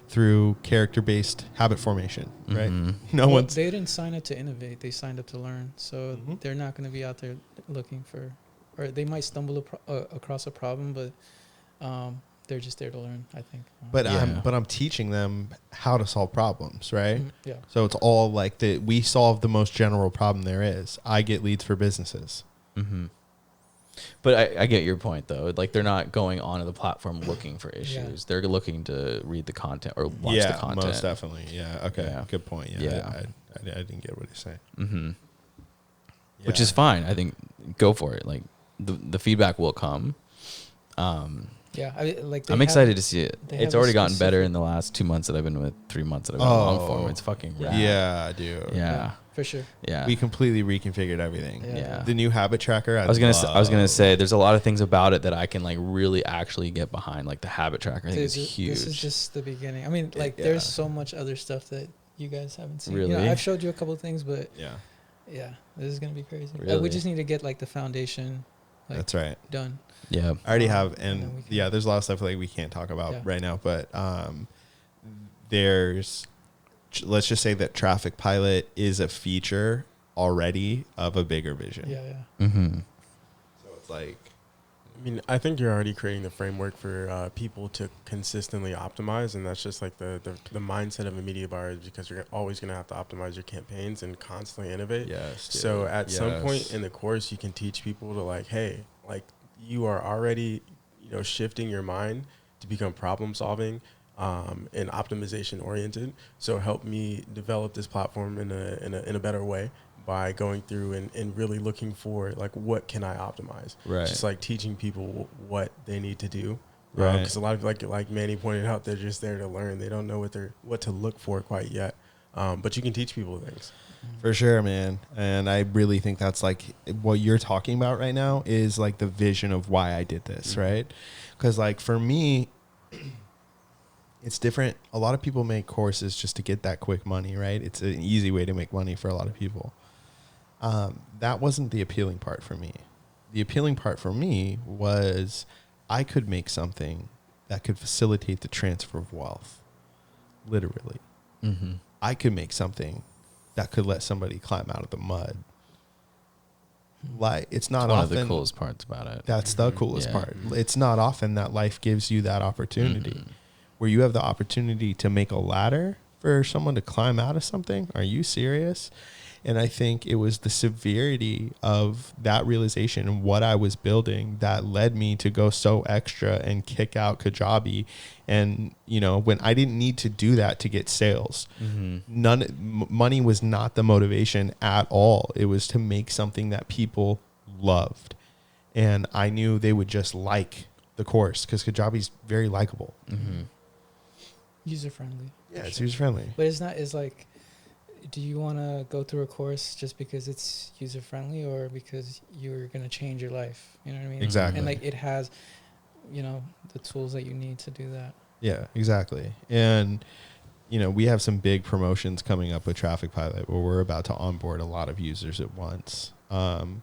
through character-based habit formation, right? Mhm. No Well, one's. they didn't sign up to innovate. They signed up to learn. So Mhm. they're not going to be out there looking for, or they might stumble across a problem, but they're just there to learn, I think. But Yeah. I'm teaching them how to solve problems, right? Yeah. So it's all like we solve the most general problem there is. I get leads for businesses. Mm-hmm. But I get your point though. Like they're not going onto the platform looking for issues. They're looking to read the content or watch the content. Most definitely. Yeah. Okay. Yeah. Good point. Yeah. Yeah. I didn't get what he's saying. Mm-hmm. Which is fine. I think go for it. Like the feedback will come. Yeah. They I'm have- excited to see it. they It's have a already gotten better specific- in the last 2 months that I've been with, 3 months that I've been long form. It's fucking rad. Yeah, dude. Yeah. For sure. Yeah. We completely reconfigured everything. Yeah. The new habit tracker. I was gonna love. say there's a lot of things about it that I can like really actually get behind. Like the habit tracker, I think Dude, is huge. This is just the beginning. I mean, like, Yeah. there's so much other stuff that you guys haven't seen. You know, Really? I've showed you a couple of things, but Yeah. yeah, this is gonna be crazy. Really? We just need to get like the foundation, like, That's right. done. Yeah. I already have, and then and we can- yeah, there's a lot of stuff like we can't talk about Yeah. right now, but there's, let's just say that Traffic Pilot is a feature already of a bigger vision. Yeah, yeah. Mm-hmm. So it's like, I mean, I think you're already creating the framework for people to consistently optimize, and that's just like the mindset of a media buyer, is because you're always going to have to optimize your campaigns and constantly innovate. yes. dude. So at some Yes. point in the course, you can teach people to like, hey, like you are already, shifting your mind to become problem solving and optimization oriented. So help me develop this platform in a better way by going through and really looking for like, what can I optimize? Right. Just like teaching people what they need to do. Right. Because a lot of like Manny pointed out, they're just there to learn. They don't know what to look for quite yet. But you can teach people things. For sure, man. And I really think that's like what you're talking about right now is like the vision of why I did this, right? Because like for me, it's different. A lot of people make courses just to get that quick money, right? It's an easy way to make money for a lot of people. That wasn't the appealing part for me. The appealing part for me was I could make something that could facilitate the transfer of wealth, literally. Mm-hmm. I could make something that could let somebody climb out of the mud. Like it's not One often. of the coolest parts about it. That's the coolest Yeah. part. It's not often that life gives you that opportunity, Mhm. where you have the opportunity to make a ladder for someone to climb out of something. Are you serious? And I think it was the severity of that realization and what I was building that led me to go so extra and kick out Kajabi. And, when I didn't need to do that to get sales, money was not the motivation at all. It was to make something that people loved. and I knew they would just like the course because Kajabi's very likable. Mm-hmm. User friendly. Yeah, it's user friendly. But it's not. It's like, do you want to go through a course just because it's user friendly, or because you're gonna change your life? You know what I mean? Exactly. And like it has, the tools that you need to do that. Yeah, exactly. And we have some big promotions coming up with Traffic Pilot where we're about to onboard a lot of users at once. And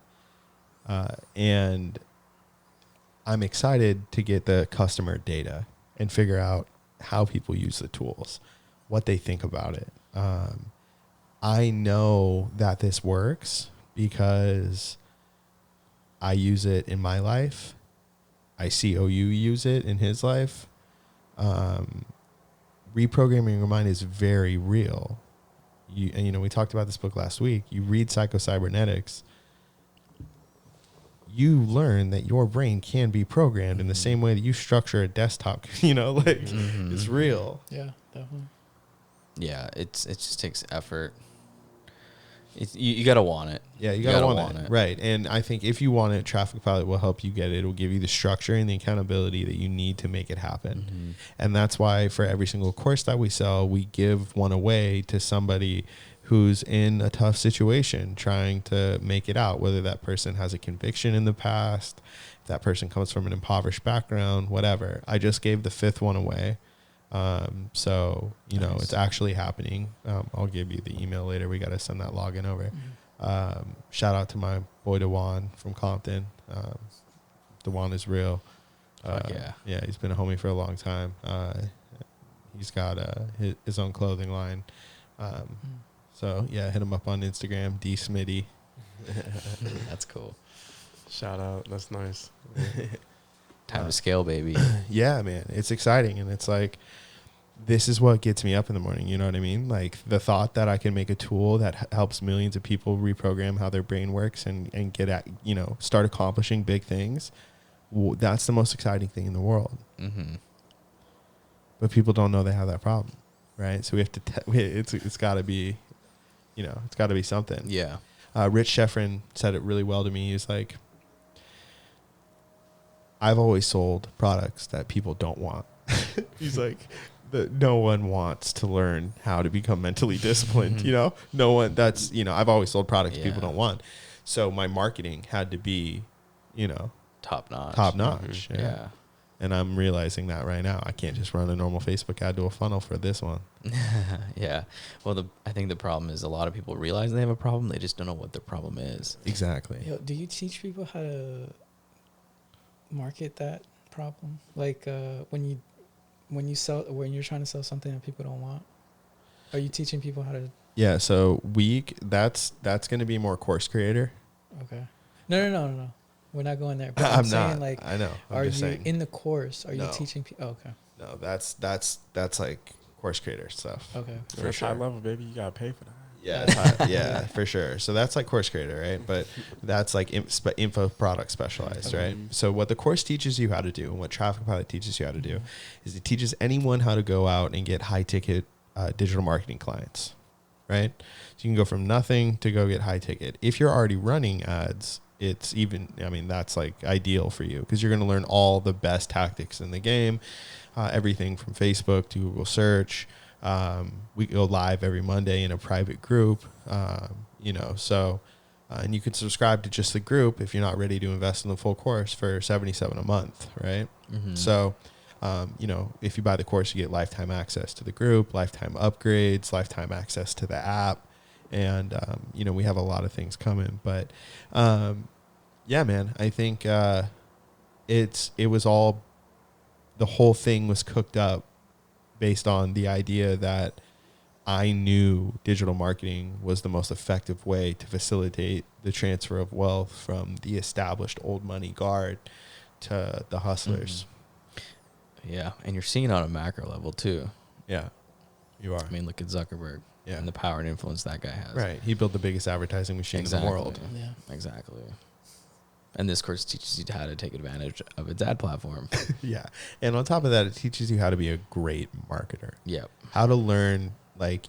I'm excited to get the customer data and figure out how people use the tools, what they think about it. I know that this works because I use it in my life. I see OU use it in his life. Reprogramming your mind is very real. We talked about this book last week. You read Psycho-Cybernetics, you learn that your brain can be programmed in the same way that you structure a desktop. It's real. Yeah, definitely. Yeah, it just takes effort. You gotta want it. Yeah, you gotta want it. Right. And I think if you want it, Traffic Pilot will help you get it. It will give you the structure and the accountability that you need to make it happen. Mm-hmm. And that's why for every single course that we sell, we give one away to somebody who's in a tough situation trying to make it out, whether that person has a conviction in the past, if that person comes from an impoverished background, whatever. I just gave the 5th one away. So Nice. it's actually happening. I'll give you the email later. We got to send that login over. Shout out to my boy Dewan from Compton. Dewan is real. Yeah. Yeah, he's been a homie for a long time. He's got his own clothing line. So yeah, hit him up on Instagram, dsmitty. That's cool. Shout out. That's nice. Time to scale, baby. Yeah, man, it's exciting, and it's like, this is what gets me up in the morning. You know what I mean? Like the thought that I can make a tool that helps millions of people reprogram how their brain works and get at, start accomplishing big things. That's the most exciting thing in the world. Mm-hmm. But people don't know they have that problem, right? So we have to. It's got to be, it's got to be something. Yeah. Rich Sheffrin said it really well to me. He's like, I've always sold products that people don't want. He's like, no one wants to learn how to become mentally disciplined. No one. That's I've always sold products people don't want. So my marketing had to be, Top notch. Mm-hmm. Yeah. And I'm realizing that right now. I can't just run a normal Facebook ad to a funnel for this one. Yeah. Well, I think the problem is a lot of people realize they have a problem. They just don't know what their problem is. Exactly. Yo, do you teach people how to market that problem? Like when you're trying to sell something that people don't want, are you teaching people how to? Yeah. So that's going to be more course creator. Okay. No. We're not going there. But I'm saying, not. like, I know. Are you in the course? Are you No. teaching people? Oh, okay. No, that's like course creator stuff. Okay. For sure. High level, baby. You gotta pay for that. Yeah, yeah, for sure. So that's like course creator, right? But that's like info product specialized, right? So what the course teaches you how to do, and what Traffic Pilot teaches you how to do, is it teaches anyone how to go out and get high ticket digital marketing clients, right? So you can go from nothing to go get high ticket. If you're already running ads, that's like ideal for you because you're going to learn all the best tactics in the game, everything from Facebook to Google search. We go live every Monday in a private group, and you can subscribe to just the group if you're not ready to invest in the full course for $77 a month, right? Mm-hmm. So, if you buy the course, you get lifetime access to the group, lifetime upgrades, lifetime access to the app. And, we have a lot of things coming, but, yeah, man, I think, the whole thing was cooked up based on the idea that I knew digital marketing was the most effective way to facilitate the transfer of wealth from the established old money guard to the hustlers. Yeah. And you're seeing it on a macro level too. Yeah, you are. I mean, look at Zuckerberg Yeah. and the power and influence that guy has. Right. He built the biggest advertising machine in the world. Yeah. Exactly. And this course teaches you how to take advantage of its ad platform. Yeah. And on top of that, it teaches you how to be a great marketer. Yep. How to learn, like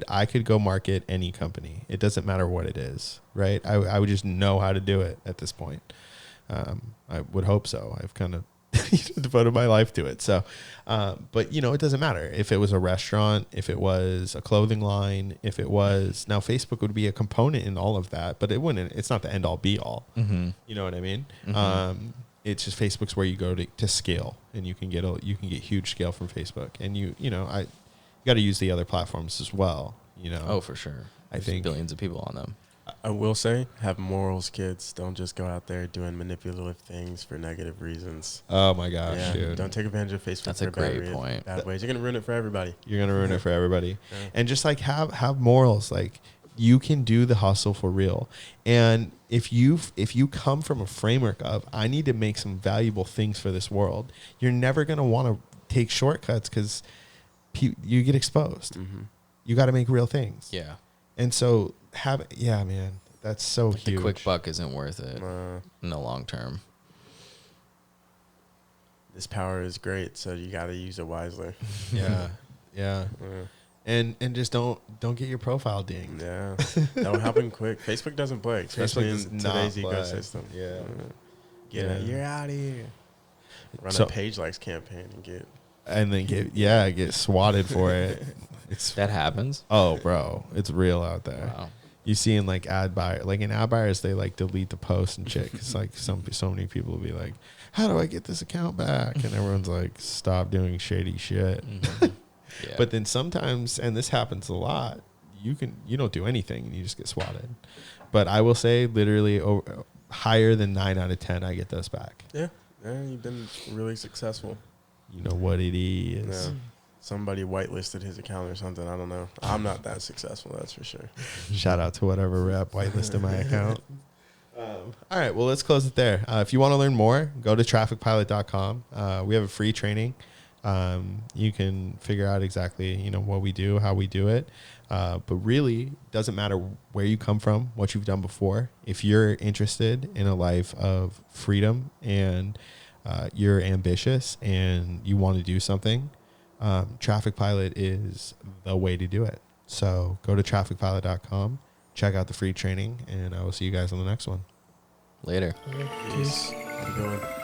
I could go market any company. It doesn't matter what it is, right? I would just know how to do it at this point. I would hope so. I've kind of devoted my life to it. So, but you know, it doesn't matter if it was a restaurant, if it was a clothing line, if it was, now Facebook would be a component in all of that, but it's not the end all be all. Mm-hmm. You know what I mean? Mm-hmm. It's just Facebook's where you go to scale, and you can get huge scale from Facebook, and you got to use the other platforms as well. You know? Oh, for sure. I There's think billions of people on them. I will say, have morals, kids. Don't just go out there doing manipulative things for negative reasons. Oh my gosh, dude! Don't take advantage of Facebook. That's for a great point. Bad ways. You're gonna ruin it for everybody. You're gonna ruin it for everybody. Yeah. And just like have morals. Like, you can do the hustle for real. And if you come from a framework of, I need to make some valuable things for this world, you're never gonna want to take shortcuts, because you get exposed. Mm-hmm. You got to make real things. Yeah. And so man, that's so huge. The quick buck isn't worth it Uh, in the long term. this power is great, so you got to use it wisely. Yeah, yeah. And just don't get your profile dinged. Yeah, that will happen quick. Facebook doesn't play, especially does in not today's play. ecosystem. Yeah. You're out of here. Run So- a page likes campaign and get. And then get swatted for it. It's That happens. oh, bro, it's real out there. Wow. You see in like ad buyers, they like delete the post and shit. Cause like so many people will be like, how do I get this account back? And everyone's like, stop doing shady shit. Mhm. Yeah. But then sometimes, and this happens a lot, you don't do anything and you just get swatted. But I will say, literally higher than 9 out of 10, I get those back. Yeah, you've been really successful. You know what it is. Yeah. Somebody whitelisted his account or something. I don't know. I'm not that successful, that's for sure. Shout out to whatever rep whitelisted my account. All right, well, let's close it there. If you want to learn more, go to trafficpilot.com. We have a free training. You can figure out exactly, what we do, how we do it. But really, doesn't matter where you come from, what you've done before. If you're interested in a life of freedom and you're ambitious and you want to do something, Traffic Pilot is the way to do it. So go to trafficpilot.com, check out the free training, and I will see you guys on the next one. Later. Yeah, Peace. Have a good one.